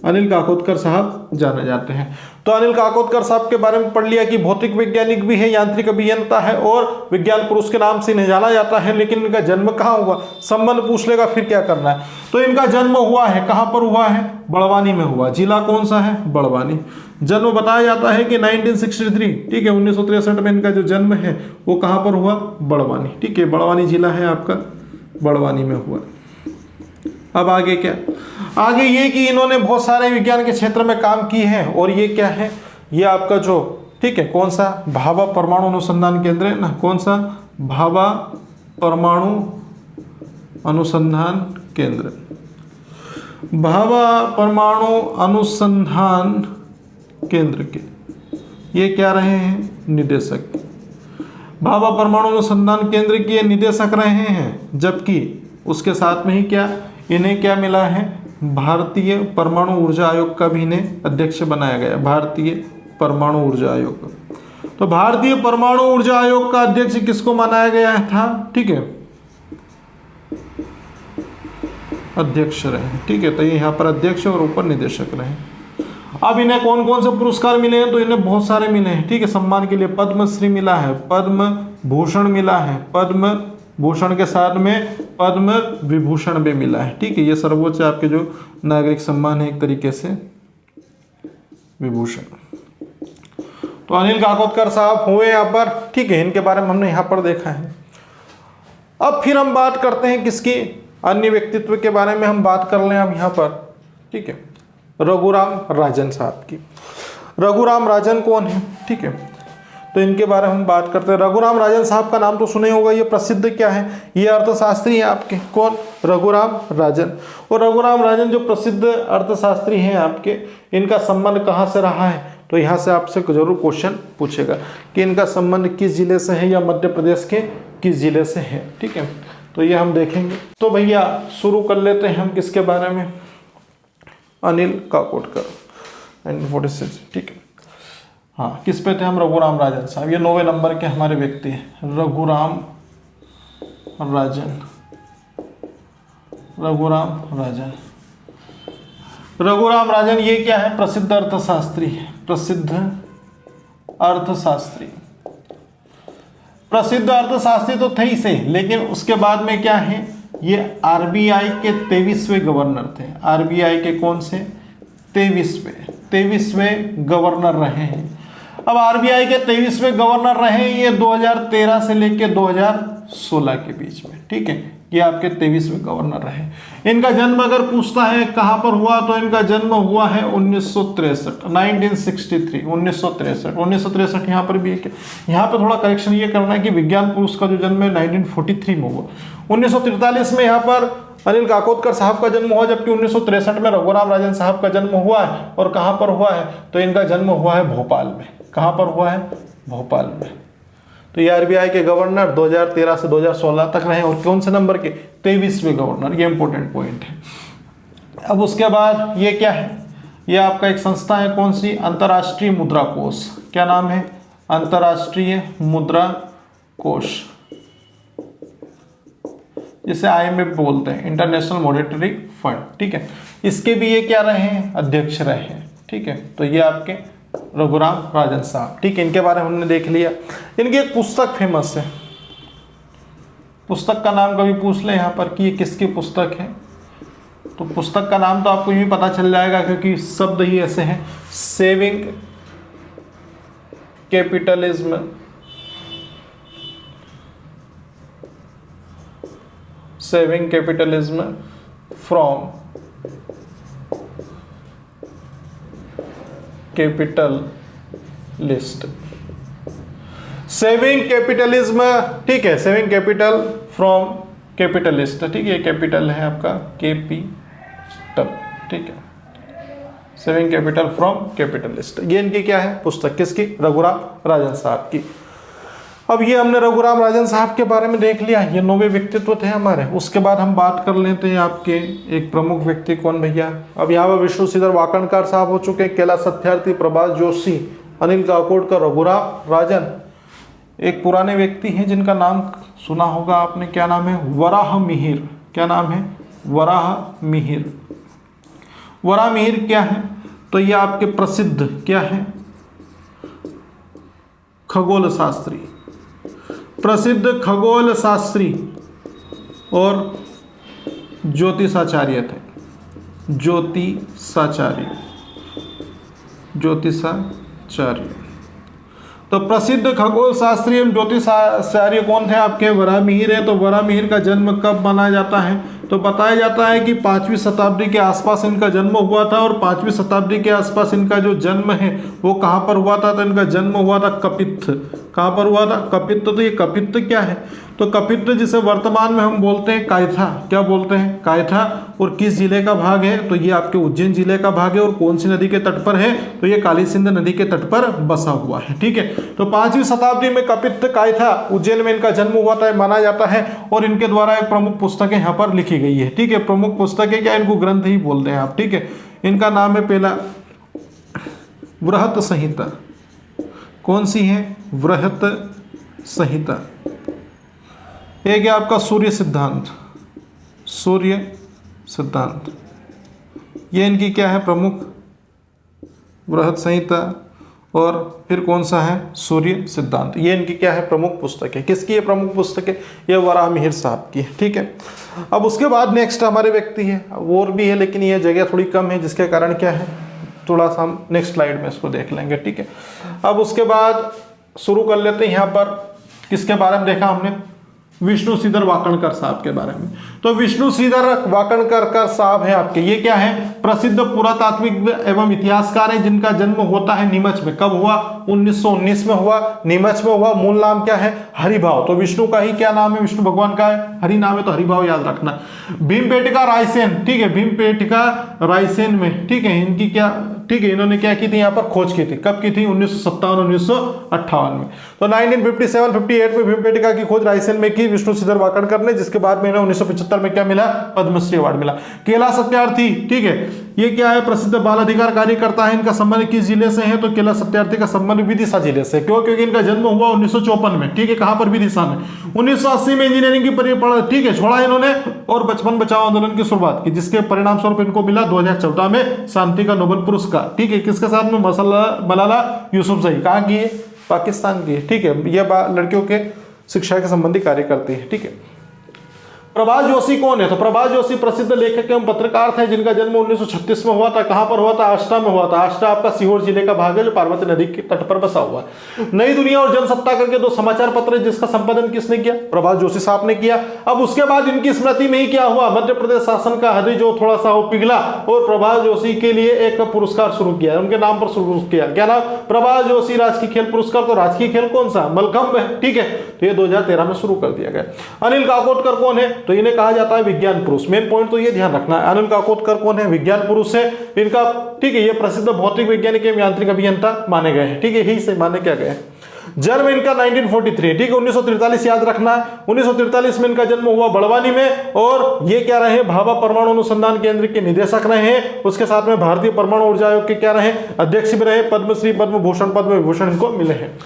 अनिल काकोदकर साहब जाने जाते हैं। तो अनिल काकोदकर साहब के बारे में पढ़ लिया कि भौतिक वैज्ञानिक भी है, यांत्रिक अभियंता है और विज्ञान पुरुष के नाम से इन्हें जाना जाता है। लेकिन इनका जन्म कहाँ हुआ? संबंध पूछ लेगा फिर क्या करना है। तो इनका जन्म हुआ है, कहाँ पर हुआ है? बड़वानी में हुआ। जिला कौन सा है? बड़वानी। जन्म बताया जाता है कि 1963, ठीक है, 1963 में इनका जो जन्म है वो कहाँ पर हुआ? बड़वानी। ठीक है, बड़वानी जिला है आपका, बड़वानी में हुआ। अब आगे क्या? आगे ये कि इन्होंने बहुत सारे विज्ञान के क्षेत्र में काम किए हैं। और ये क्या है? ये आपका जो, ठीक है, कौन सा? भाभा परमाणु अनुसंधान केंद्र है ना। कौन सा? भाभा परमाणु अनुसंधान केंद्र। भाभा परमाणु अनुसंधान केंद्र के ये क्या रहे हैं? निदेशक। भाभा परमाणु अनुसंधान केंद्र के निदेशक रहे हैं। जबकि उसके साथ में ही क्या इन्हें क्या मिला है? भारतीय परमाणु ऊर्जा आयोग का भी इन्हें अध्यक्ष बनाया गया। भारतीय परमाणु ऊर्जा आयोग। तो भारतीय परमाणु ऊर्जा आयोग का अध्यक्ष किसको बनाया गया था? ठीक है, अध्यक्ष रहे। ठीक है, तो ये यहाँ पर अध्यक्ष और ऊपर निदेशक रहे। अब इन्हें कौन कौन से पुरस्कार मिले हैं, तो इन्हें बहुत सारे मिले हैं। ठीक है, सम्मान के लिए पद्मश्री मिला है, पद्म भूषण मिला है, पद्म भूषण के साथ में पद्म विभूषण भी मिला है। ठीक है, ये सर्वोच्च आपके जो नागरिक सम्मान है एक तरीके से विभूषण। तो अनिल काकोदकर साहब हुए यहाँ पर। ठीक है, इनके बारे में हमने यहाँ पर देखा है। अब फिर हम बात करते हैं किसकी, अन्य व्यक्तित्व के बारे में हम बात कर लें अब यहाँ पर। ठीक है, रघुराम राजन साहब की। रघुराम राजन कौन है? ठीक है, तो इनके बारे में हम बात करते हैं। रघुराम राजन साहब का नाम तो सुने होगा, ये प्रसिद्ध क्या है, ये अर्थशास्त्री है आपके। कौन? रघुराम राजन। और रघुराम राजन जो प्रसिद्ध अर्थशास्त्री हैं आपके, इनका संबंध कहाँ से रहा है, तो यहाँ से आपसे जरूर क्वेश्चन पूछेगा कि इनका संबंध किस जिले से है या मध्य प्रदेश के किस जिले से है। ठीक है, तो ये हम देखेंगे। तो भैया शुरू कर लेते हैं हम किसके बारे में, अनिल काकोडकर 1946। ठीक है, हाँ, किस पे थे हम, रघुराम राजन साहब। ये 9वें नंबर के हमारे व्यक्ति हैं, रघुराम राजन। रघुराम राजन, रघुराम राजन ये क्या है, प्रसिद्ध अर्थशास्त्री है। प्रसिद्ध अर्थशास्त्री, प्रसिद्ध अर्थशास्त्री तो थे ही से, लेकिन उसके बाद में क्या है, ये आरबीआई के 23वें गवर्नर थे। आरबीआई के कौन से, 23वें गवर्नर रहे हैं। अब आरबीआई के 23वें गवर्नर रहे ये 2013 से लेकर 2016 के बीच में। ठीक है, ये आपके 23वें गवर्नर रहे। इनका जन्म अगर पूछता है कहाँ पर हुआ, तो इनका जन्म हुआ है 1963, 1963, 1963 यहाँ पर भी है। यहाँ पर थोड़ा करेक्शन ये करना है कि विज्ञान पुरुष का जो जन्म है 1943 में हुआ। 1943 में यहाँ पर अनिल काकोदकर साहब का जन्म हुआ, जबकि 1963 में रघुराम राजन साहब का जन्म हुआ है। और कहाँ पर हुआ है, तो इनका जन्म हुआ है भोपाल में। कहाँ पर हुआ है, भोपाल में। तो ये आरबीआई के गवर्नर 2013 से 2016 तक रहे। और कौन से नंबर के, 23वें गवर्नर। ये इंपॉर्टेंट पॉइंट है। अब उसके बाद ये क्या है, ये आपका एक संस्था है, कौन सी, अंतर्राष्ट्रीय मुद्रा कोष। क्या नाम है, अंतर्राष्ट्रीय मुद्रा कोष, जिसे IMF बोलते हैं, इंटरनेशनल मॉनेटरी फंड। ठीक है, इसके भी ये क्या रहे हैं, अध्यक्ष रहे हैं। ठीक है, तो ये आपके रघुराम राजन साहब। ठीक है, इनके बारे में हमने देख लिया। इनकी एक पुस्तक फेमस है, पुस्तक का नाम कभी पूछ ले यहाँ पर कि ये किसकी पुस्तक है, तो पुस्तक का नाम तो आपको यूं ही पता चल जाएगा, क्योंकि शब्द ही ऐसे हैं, saving capitalism, saving capitalism from capital list. Saving capitalism, ठीक है, सेविंग कैपिटल फ्रॉम कैपिटलिस्ट। ठीक है, कैपिटल है आपका कैपिटल। ठीक है, सेविंग कैपिटल फ्रॉम कैपिटलिस्ट, ये इनकी क्या है, पुस्तक। किसकी, रघुराम राजन साहब की। अब ये हमने रघुराम राजन साहब के बारे में देख लिया, ये 9वें व्यक्तित्व थे हमारे। उसके बाद हम बात कर लेते हैं आपके एक प्रमुख व्यक्ति, कौन भैया। अब यहाँ पर विष्णुश्रीधर वाकणकर साहब हो चुके हैं, कैलाश सत्यार्थी, प्रभास जोशी, अनिल काकोडकर, रघुराम राजन। एक पुराने व्यक्ति हैं जिनका नाम सुना होगा आपने, क्या नाम है, वराह मिहिर। क्या नाम है, वराह मिहिर। वराह मिहिर क्या है, तो ये आपके प्रसिद्ध क्या है, खगोल शास्त्री, प्रसिद्ध खगोल शास्त्री और ज्योतिषाचार्य थे। ज्योतिषाचार्य, ज्योतिषाचार्य। तो प्रसिद्ध खगोल शास्त्री एवं ज्योतिषाचार्य कौन थे आपके, वराह मिहिर है। तो वराह मिहिर का जन्म कब मनाया जाता है, तो बताया जाता है कि 5वीं शताब्दी के आसपास इनका जन्म हुआ था। और 5वीं शताब्दी के आसपास इनका जो जन्म है वो कहाँ पर हुआ था, तो इनका जन्म हुआ था कपित्थ। कहाँ पर हुआ था, कपित्थ। तो ये कपित्थ क्या है, तो कपित्थ जिसे वर्तमान में हम बोलते हैं कायथा। क्या बोलते हैं, कायथा। और किस जिले का भाग है, तो ये आपके उज्जैन जिले का भाग है। और कौन सी नदी के तट पर है, तो ये काली सिंध नदी के तट पर बसा हुआ है। ठीक है, तो 5वीं शताब्दी में कपित्थ कायथा उज्जैन में इनका जन्म हुआ था, माना जाता है। और इनके द्वारा एक प्रमुख पुस्तक यहाँ पर लिखी गई है। ठीक है, प्रमुख पुस्तक है, क्या इनको ग्रंथ ही बोलते हैं आप। ठीक है, इनका नाम है पहला वृहत संहिता। कौन सी है, वृहत संहिता। एक है आपका सूर्य सिद्धांत, सूर्य सिद्धांत, ये इनकी क्या है प्रमुख, बृहद संहिता, और फिर कौन सा है, सूर्य सिद्धांत। ये इनकी क्या है प्रमुख पुस्तक है। किसकी ये प्रमुख पुस्तक है, ये वराहमिहिर साहब की है। ठीक है, अब उसके बाद नेक्स्ट हमारे व्यक्ति है, और भी है लेकिन ये जगह थोड़ी कम है, जिसके कारण क्या है थोड़ा सा हम नेक्स्ट स्लाइड में इसको देख लेंगे। ठीक है, अब उसके बाद शुरू कर लेते हैं। यहाँ पर किसके बारे में देखा हमने, विष्णु श्रीधर वाकणकर साहब के बारे में। तो विष्णु श्रीधर वाकणकर साहब है आपके, ये क्या है, प्रसिद्ध पुरातात्विक एवं इतिहासकार है, जिनका जन्म होता है नीमच में। कब हुआ, 1919 में हुआ, नीमच में हुआ। मूल नाम क्या है, हरिभाव। तो विष्णु का ही क्या नाम है, विष्णु भगवान का है हरि नाम है, तो हरिभाव याद रखना। भीमपेटिका रायसेन, ठीक है, भीमपेटिका रायसेन में, ठीक है, इनकी क्या, ठीक है, इन्होंने क्या की थी, यहाँ पर खोज की थी। कब की थी, 1957 1958 में। तो 1957-58 में भीमपेटिका की खोज रायसेन में की विष्णु श्रीधर वाकणकर ने, जिसके बाद में 1975 में क्या मिला, पद्मश्री अवार्ड मिला। केला सत्यार्थी, ठीक है, ये क्या है, प्रसिद्ध बाल अधिकार कार्यकर्ता है। इनका संबंध किस जिले से है, तो केला सत्यार्थी का संबंध विदिशा जिले से। क्यों, क्योंकि इनका जन्म हुआ 1954 में, ठीक है, कहां पर, विदिशा में। 1980 में इंजीनियरिंग की ठीक है छोड़ा इन्होंने, और बचपन बचाओ आंदोलन की शुरुआत की, जिसके परिणाम स्वरूप इनको मिला 2014 में शांति का नोबेल पुरस्कार। ठीक है, किसके साथ में, मलाला यूसुफजई। कहाँ की है, पाकिस्तान की है। ठीक है, यह लड़कियों के शिक्षा के संबंधी कार्य करती है। ठीक है, प्रभाष जोशी कौन है, तो प्रभाष जोशी प्रसिद्ध लेखक एवं पत्रकार थे, जिनका जन्म 1936 में हुआ था। कहां पर हुआ था, आष्टा में हुआ था। आष्टा आपका सीहोर जिले का भाग है, जो पार्वती नदी के तट पर बसा हुआ है। नई दुनिया और जनसत्ता करके दो समाचार पत्र है, जिसका संपादन किसने किया, प्रभाष जोशी साहब ने किया। अब उसके बाद इनकी स्मृति में ही क्या हुआ, मध्य प्रदेश शासन का हृदय जो थोड़ा सा वो पिघला, और प्रभाष जोशी के लिए एक पुरस्कार शुरू किया, उनके नाम पर शुरू किया। क्या नाम, प्रभाष जोशी राजकीय खेल पुरस्कार। तो राजकीय खेल कौन सा, मलखंभ है। ठीक है, तो ये 2013 में शुरू कर दिया गया। अनिल काकोडकर कौन है, तो इन्हें कहा जाता है विज्ञान पुरुष। मेन पॉइंट तो ये ध्यान रखना है, अनिल काकोडकर कौन है, विज्ञान पुरुष है इनका। ठीक है, ये प्रसिद्ध भौतिक वैज्ञानिक एवं यांत्रिक अभियंता माने गए हैं। ठीक है, यही से माने क्या गए। जन्म इनका 1943, ठीक है, 1943 याद रखना है। 1943 में इनका जन्म हुआ बड़वानी में, और ये क्या रहे, भाभा परमाणु अनुसंधान केंद्र के निदेशक रहे हैं। उसके साथ में भारतीय परमाणु ऊर्जा आयोग के क्या रहे, अध्यक्ष भी रहे। पद्मश्री, पद्म भूषण, पद्म विभूषण इनको मिले हैं।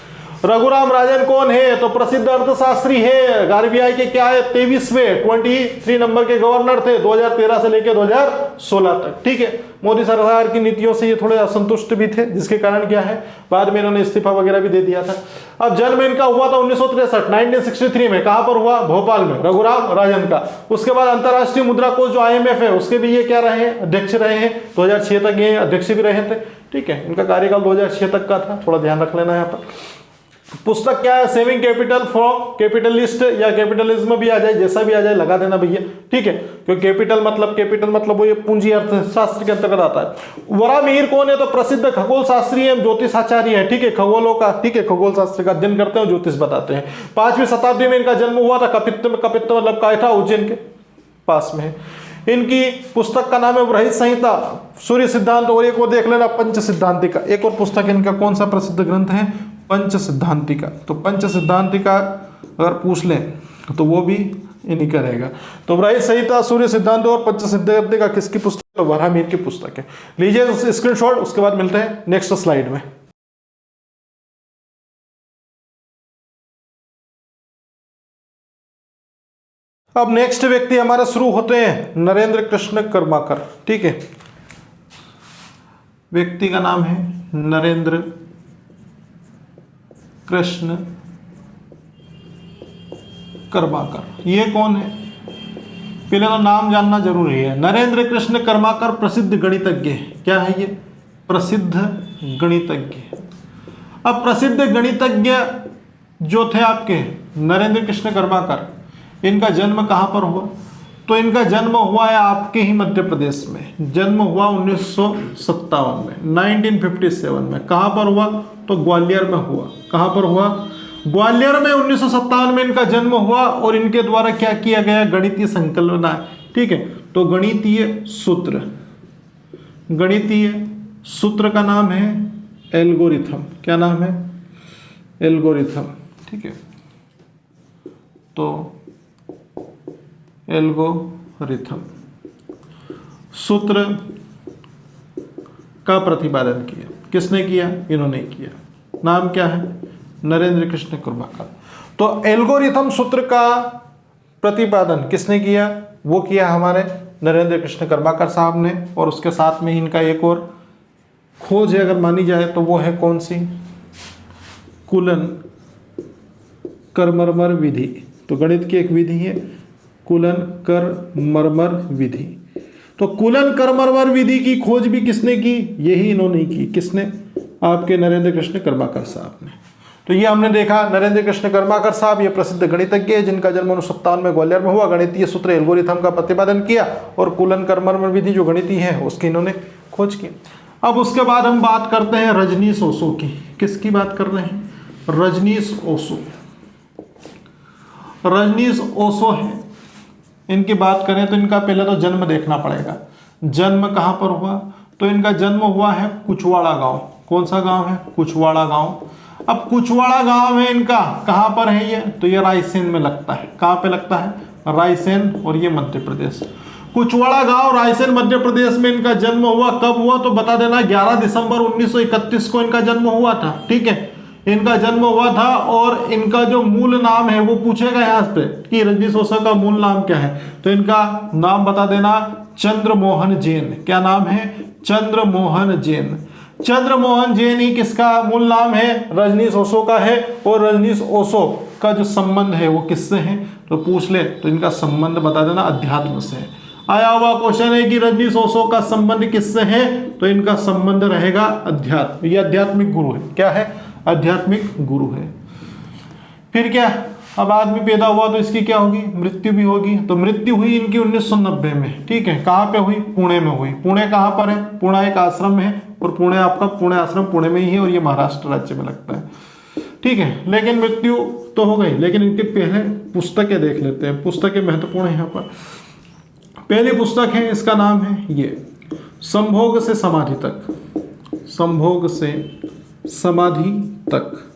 रघुराम राजन कौन है, तो प्रसिद्ध अर्थशास्त्री है। आरबीआई के क्या है, 23 नंबर के गवर्नर थे 2013 से लेकर 2016 तक। ठीक है, मोदी सरकार की नीतियों से ये थोड़े असंतुष्ट भी थे, जिसके कारण क्या है, बाद में इन्होंने इस्तीफा वगैरह भी दे दिया था। अब जन्म इनका हुआ था 1963 में। कहां पर हुआ, भोपाल में, रघुराम राजन का। उसके बाद अंतरराष्ट्रीय मुद्रा कोष जो IMF है, उसके भी ये क्या रहे हैं, अध्यक्ष रहे हैं। 2006 तक ये अध्यक्ष भी रहे थे। ठीक है, इनका कार्यकाल 2006 तक का था, थोड़ा ध्यान रख लेना यहाँ पर। पुस्तक क्या है, सेविंग कैपिटल फ्रॉम कैपिटलिस्ट, या कैपिटलिज्म भी आ जाए, जैसा भी आ जाए लगा देना भैया। ठीक है, क्योंकि कैपिटल मतलब वो ये पूंजी अर्थशास्त्र के अंतर्गत आता है। वराहमिहिर कौन है, तो प्रसिद्ध खगोल शास्त्री एवं ज्योतिषाचार्य है। ठीक है, खगोलों का, ठीक है, खगोल शास्त्र का अध्ययन करते हैं, ज्योतिष बताते हैं। 5वीं शताब्दी में इनका जन्म हुआ था कपित्त में। कपित्त मतलब काय था, उज्जैन के पास में है। इनकी पुस्तक का नाम है बृहद संहिता, सूर्य सिद्धांत, और एक और देख लेना पंच सिद्धांतिका। एक और पुस्तक इनका कौन सा प्रसिद्ध ग्रंथ है, पंच सिद्धांतिका। तो पंच सिद्धांतिका अगर पूछ लें तो वो भी इन्हीं का रहेगा। तो बृहद संहिता, सूर्य सिद्धांत और पंच सिद्धांतिका किसकी पुस्तक, तो वराहमिहिर की पुस्तक है। लीजिए स्क्रीनशॉट, उसके बाद मिलते हैं नेक्स्ट स्लाइड में। अब नेक्स्ट व्यक्ति हमारे शुरू होते हैं, नरेंद्र कृष्ण कर्माकर। ठीक है, व्यक्ति का नाम है नरेंद्र कृष्ण कर्माकर। ये कौन है, पहले तो नाम जानना जरूरी है। नरेंद्र कृष्ण कर्माकर प्रसिद्ध गणितज्ञ है। क्या है ये, प्रसिद्ध गणितज्ञ। अब प्रसिद्ध गणितज्ञ जो थे आपके नरेंद्र कृष्ण कर्माकर, इनका जन्म कहाँ पर हुआ, तो इनका जन्म हुआ है आपके ही मध्य प्रदेश में। जन्म हुआ 1957 में, 1957 में। कहाँ पर हुआ, तो ग्वालियर में हुआ। कहाँ पर हुआ, ग्वालियर में 1957 में इनका जन्म हुआ। और इनके द्वारा क्या किया गया, गणितीय संकल्पना। ठीक है, तो गणितीय सूत्र, गणितीय सूत्र का नाम है एल्गोरिथम। क्या नाम है, एल्गोरिथम। ठीक है, तो एल्गोरिथम सूत्र का प्रतिपादन किया। किसने किया, इन्होंने किया। नाम क्या है, नरेंद्र कृष्ण कर्माकर। तो एल्गोरिथम सूत्र का प्रतिपादन किसने किया, वो किया हमारे नरेंद्र कृष्ण कर्माकर साहब ने, और उसके साथ में इनका एक और खोज है अगर मानी जाए तो वो है कौन सी, कूलन करमरमर विधि। तो गणित की एक विधि है कूलन करमरमर विधि। तो कूलन करमरमर विधि की खोज भी किसने की, यही इन्होंने की। किसने, आपके नरेंद्र कृष्ण कर्माकर साहब ने। तो ये हमने देखा नरेंद्र कृष्ण कर्माकर साहब ये प्रसिद्ध गणितज्ञ है जिनका जन्म 1957 में ग्वालियर में हुआ। गणितीय सूत्र एल्गोरिथम का प्रतिपादन किया और कूलन करमरमर विधि जो गणितीय है उसकी इन्होंने खोज की। अब उसके बाद हम बात करते हैं रजनीश ओशो की। किसकी बात कर रहे हैं, रजनीश ओशो। रजनीश ओशो है, इनकी बात करें तो इनका पहले तो जन्म देखना पड़ेगा। जन्म कहाँ पर हुआ, तो इनका जन्म हुआ है कुचवाड़ा गांव। कौन सा गांव है, कुचवाड़ा गांव। अब कुचवाड़ा गांव है इनका, कहाँ पर है ये, तो ये रायसेन में लगता है। कहाँ पे लगता है, रायसेन, और ये मध्य प्रदेश। कुचवाड़ा गांव रायसेन मध्य प्रदेश में इनका जन्म हुआ। कब हुआ तो बता देना, 11 दिसंबर 1931 को इनका जन्म हुआ था। ठीक है, इनका जन्म हुआ था। और इनका जो मूल नाम है वो पूछेगा यहाँ पे कि रजनीश ओशो का मूल नाम क्या है, तो इनका नाम बता देना चंद्रमोहन जैन। क्या नाम है, चंद्रमोहन जैन। चंद्रमोहन जैन ही किसका मूल नाम है, रजनीश ओशो का है। और रजनीश ओशो का जो संबंध है वो किससे है, तो पूछ ले तो इनका संबंध बता देना अध्यात्म से है। आया हुआ क्वेश्चन है कि रजनीश ओशो का संबंध किससे है, तो इनका संबंध रहेगा अध्यात्म। ये आध्यात्मिक गुरु है। क्या है, आध्यात्मिक गुरु है। फिर क्या, अब आदमी पैदा हुआ तो इसकी क्या होगी, मृत्यु भी होगी। तो मृत्यु हुई इनकी 1990 में। ठीक है, कहाँ पे हुई, पुणे में हुई। पुणे कहाँ पर है, पुणे एक आश्रम है, और पुणे आपका पुणे आश्रम पुणे में ही है, और ये महाराष्ट्र राज्य में लगता है। ठीक है, लेकिन मृत्यु तो हो गई, लेकिन इनके पहले पुस्तकें देख लेते हैं। पुस्तकें महत्वपूर्ण है यहाँ पर। पहली पुस्तक है, इसका नाम है ये संभोग से समाधि तक। संभोग से समाधि तक।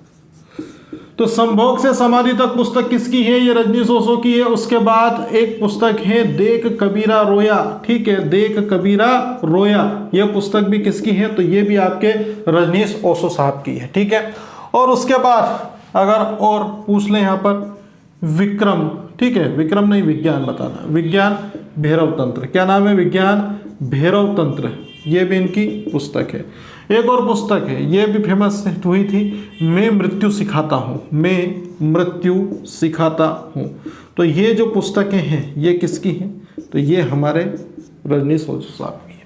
तो संभोग से समाधि तक पुस्तक किसकी है, ये रजनीश ओशो की है। उसके बाद एक पुस्तक है देख कबीरा रोया। ठीक है, देख कबीरा रोया, यह पुस्तक भी किसकी है, तो ये भी आपके रजनीश ओशो साहब की है। ठीक है, और उसके बाद अगर और पूछ लें यहाँ पर विक्रम। ठीक है, विक्रम नहीं, विज्ञान बताना, विज्ञान भैरव तंत्र। क्या नाम है, विज्ञान भैरव तंत्र, ये भी इनकी पुस्तक है। एक और पुस्तक है, ये भी फेमस हुई थी, मैं मृत्यु सिखाता हूँ। मैं मृत्यु सिखाता हूँ। तो ये जो पुस्तकें हैं ये किसकी हैं, तो ये हमारे रजनीश ओशो साहब की है।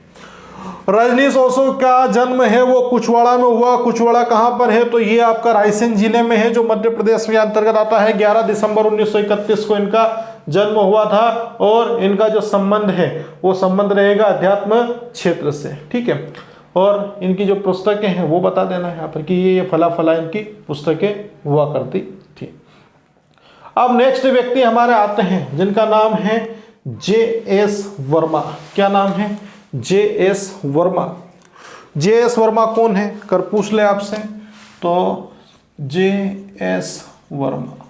रजनीश ओशो का जन्म है वो कुचवाड़ा में हुआ। कुचवाड़ा कहाँ पर है, तो ये आपका रायसेन जिले में है, जो मध्य प्रदेश में अंतर्गत आता है। 11 दिसंबर 1931 को इनका जन्म हुआ था। और इनका जो संबंध है वो संबंध रहेगा अध्यात्म क्षेत्र से। ठीक है, और इनकी जो पुस्तकें हैं वो बता देना है यहाँ पर कि ये फला फला इनकी पुस्तकें हुआ करती थी। अब नेक्स्ट व्यक्ति हमारे आते हैं जिनका नाम है जे.एस. वर्मा। क्या नाम है, जे.एस. वर्मा। जे.एस. वर्मा कौन है, कर पूछ ले आपसे, तो जे.एस. वर्मा,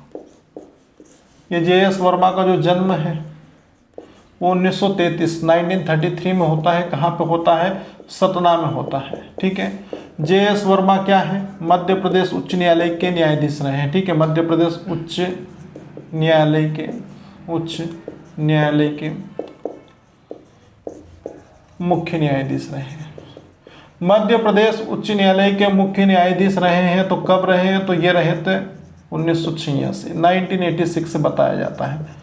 ये जे.एस. वर्मा का जो जन्म है वो 1933 में होता है। कहाँ पे होता है, सतना में होता है। ठीक है, जे.एस. वर्मा क्या है, मध्य प्रदेश उच्च न्यायालय के न्यायाधीश रहे हैं। ठीक है, मध्य प्रदेश उच्च न्यायालय के मुख्य न्यायाधीश रहे हैं। मध्य प्रदेश उच्च न्यायालय के मुख्य न्यायाधीश रहे हैं। तो कब रहे हैं, तो ये रहे थे 1986 से बताया जाता है।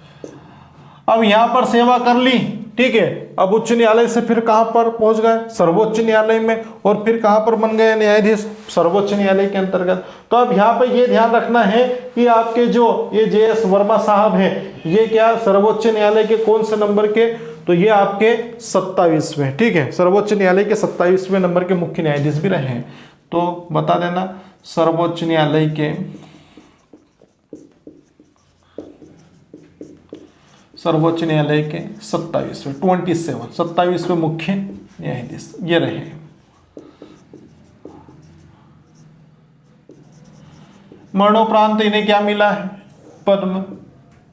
अब यहाँ पर सेवा कर ली। ठीक है, अब उच्च न्यायालय से फिर कहाँ पर पहुंच गए, सर्वोच्च न्यायालय में। और फिर कहाँ पर बन गए न्यायाधीश, सर्वोच्च न्यायालय के अंतर्गत। तो अब यहाँ पर ये ध्यान रखना है कि आपके जो ये जे.एस. वर्मा साहब हैं, ये क्या सर्वोच्च न्यायालय के कौन से नंबर के, तो ये आपके 27वें। ठीक है, सर्वोच्च न्यायालय के 27वें नंबर के मुख्य न्यायाधीश भी रहे हैं। तो बता देना सर्वोच्च न्यायालय के 27वें मुख्य न्यायाधीश ये रहे। मरणोपरांत इन्हें क्या मिला है, पद्म।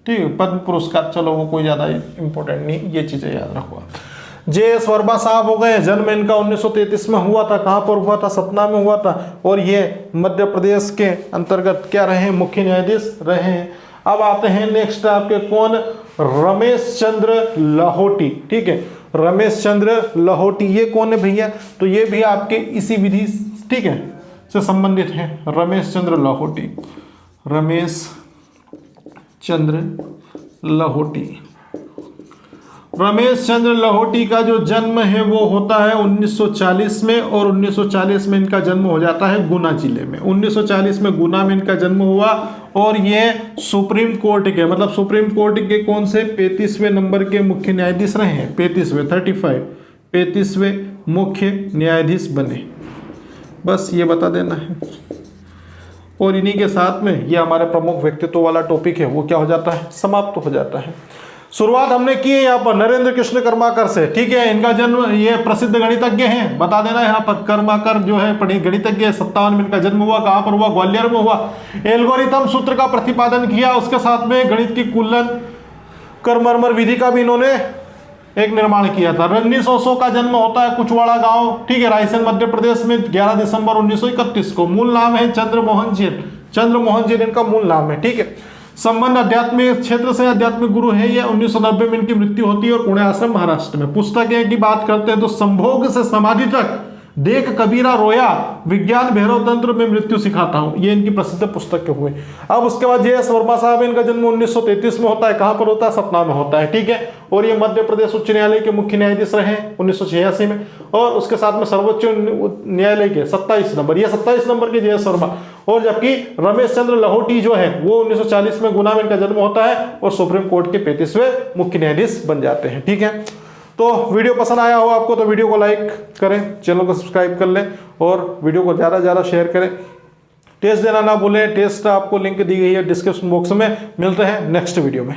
ठीक है, पद्म पुरस्कार। चलो वो कोई ज्यादा इंपॉर्टेंट नहीं, ये चीजें याद रखो। जे.एस. वर्मा साहब हो गए। जन्म इनका 1933 में हुआ था। कहाँ पर हुआ था, सतना में हुआ था। और ये मध्य प्रदेश के अंतर्गत क्या रहे, मुख्य न्यायाधीश रहे हैं। अब आते हैं नेक्स्ट आपके कौन, रमेश चंद्र लाहौटी। ठीक है, रमेश चंद्र लाहौटी ये कौन है भैया, तो ये भी आपके इसी विधि, ठीक है, से संबंधित है। रमेश चंद्र लाहौटी, रमेश चंद्र लाहौटी। रमेश चंद्र लाहौटी का जो जन्म है वो होता है 1940 में, और 1940 में इनका जन्म हो जाता है गुना जिले में। 1940 में गुना में इनका जन्म हुआ, और ये सुप्रीम कोर्ट के, मतलब सुप्रीम कोर्ट के कौन से 35वें नंबर के मुख्य न्यायाधीश रहे हैं, 35वें मुख्य न्यायाधीश बने। बस ये बता देना है। और इन्हीं के साथ में ये हमारे प्रमुख व्यक्तित्व वाला टॉपिक है वो क्या हो जाता है, समाप्त हो जाता है। शुरुआत हमने की है यहाँ पर नरेंद्र कृष्ण कर्माकर से। ठीक है, इनका जन्म, ये प्रसिद्ध गणितज्ञ हैं, बता देना यहाँ पर, कर्माकर जो है गणितज्ञ, 57 में इनका जन्म हुआ। कहाँ पर हुआ, ग्वालियर में हुआ। एल्गोरिथम सूत्र का प्रतिपादन किया, उसके साथ में गणित की कुलन कर्मर्मर विधि का भी इन्होंने एक निर्माण किया था। रजनीश ओशो का जन्म होता है कुचवाड़ा गांव, ठीक है, रायसेन मध्य प्रदेश में 11 दिसंबर 1931 को। मूल नाम है चंद्रमोहन जैन इनका मूल नाम है। ठीक है, संबंध आध्यात्मिक क्षेत्र से, आध्यात्मिक गुरु है ये। 1990 में इनकी मृत्यु होती है, और पुणे आश्रम महाराष्ट्र में। पुस्तकें की बात करते हैं तो संभोग से समाधि तक, देख कबीरा रोया, विज्ञान भैरव तंत्र में मृत्यु सिखाता हूं, ये इनकी प्रसिद्ध पुस्तक हुए। अब उसके बाद जे.एस. वर्मा साहब, इनका जन्म 1933 में होता है। कहां पर होता है, सतना में होता है। ठीक है, और ये मध्य प्रदेश उच्च न्यायालय के मुख्य न्यायाधीश रहे 1986 में, और उसके साथ में सर्वोच्च न्यायालय के 27 नंबर, ये 27 नंबर के जे.एस. वर्मा। और जबकि रमेश चंद्र लाहौटी जो है वो 1940 में गुना में इनका जन्म होता है, और सुप्रीम कोर्ट के 35वें मुख्य न्यायाधीश बन जाते हैं। ठीक है, तो वीडियो पसंद आया हो आपको तो वीडियो को लाइक करें, चैनल को सब्सक्राइब कर लें, और वीडियो को ज़्यादा से ज़्यादा शेयर करें। टेस्ट देना ना भूलें, टेस्ट आपको लिंक दी गई है डिस्क्रिप्शन बॉक्स में। मिलते हैं नेक्स्ट वीडियो में।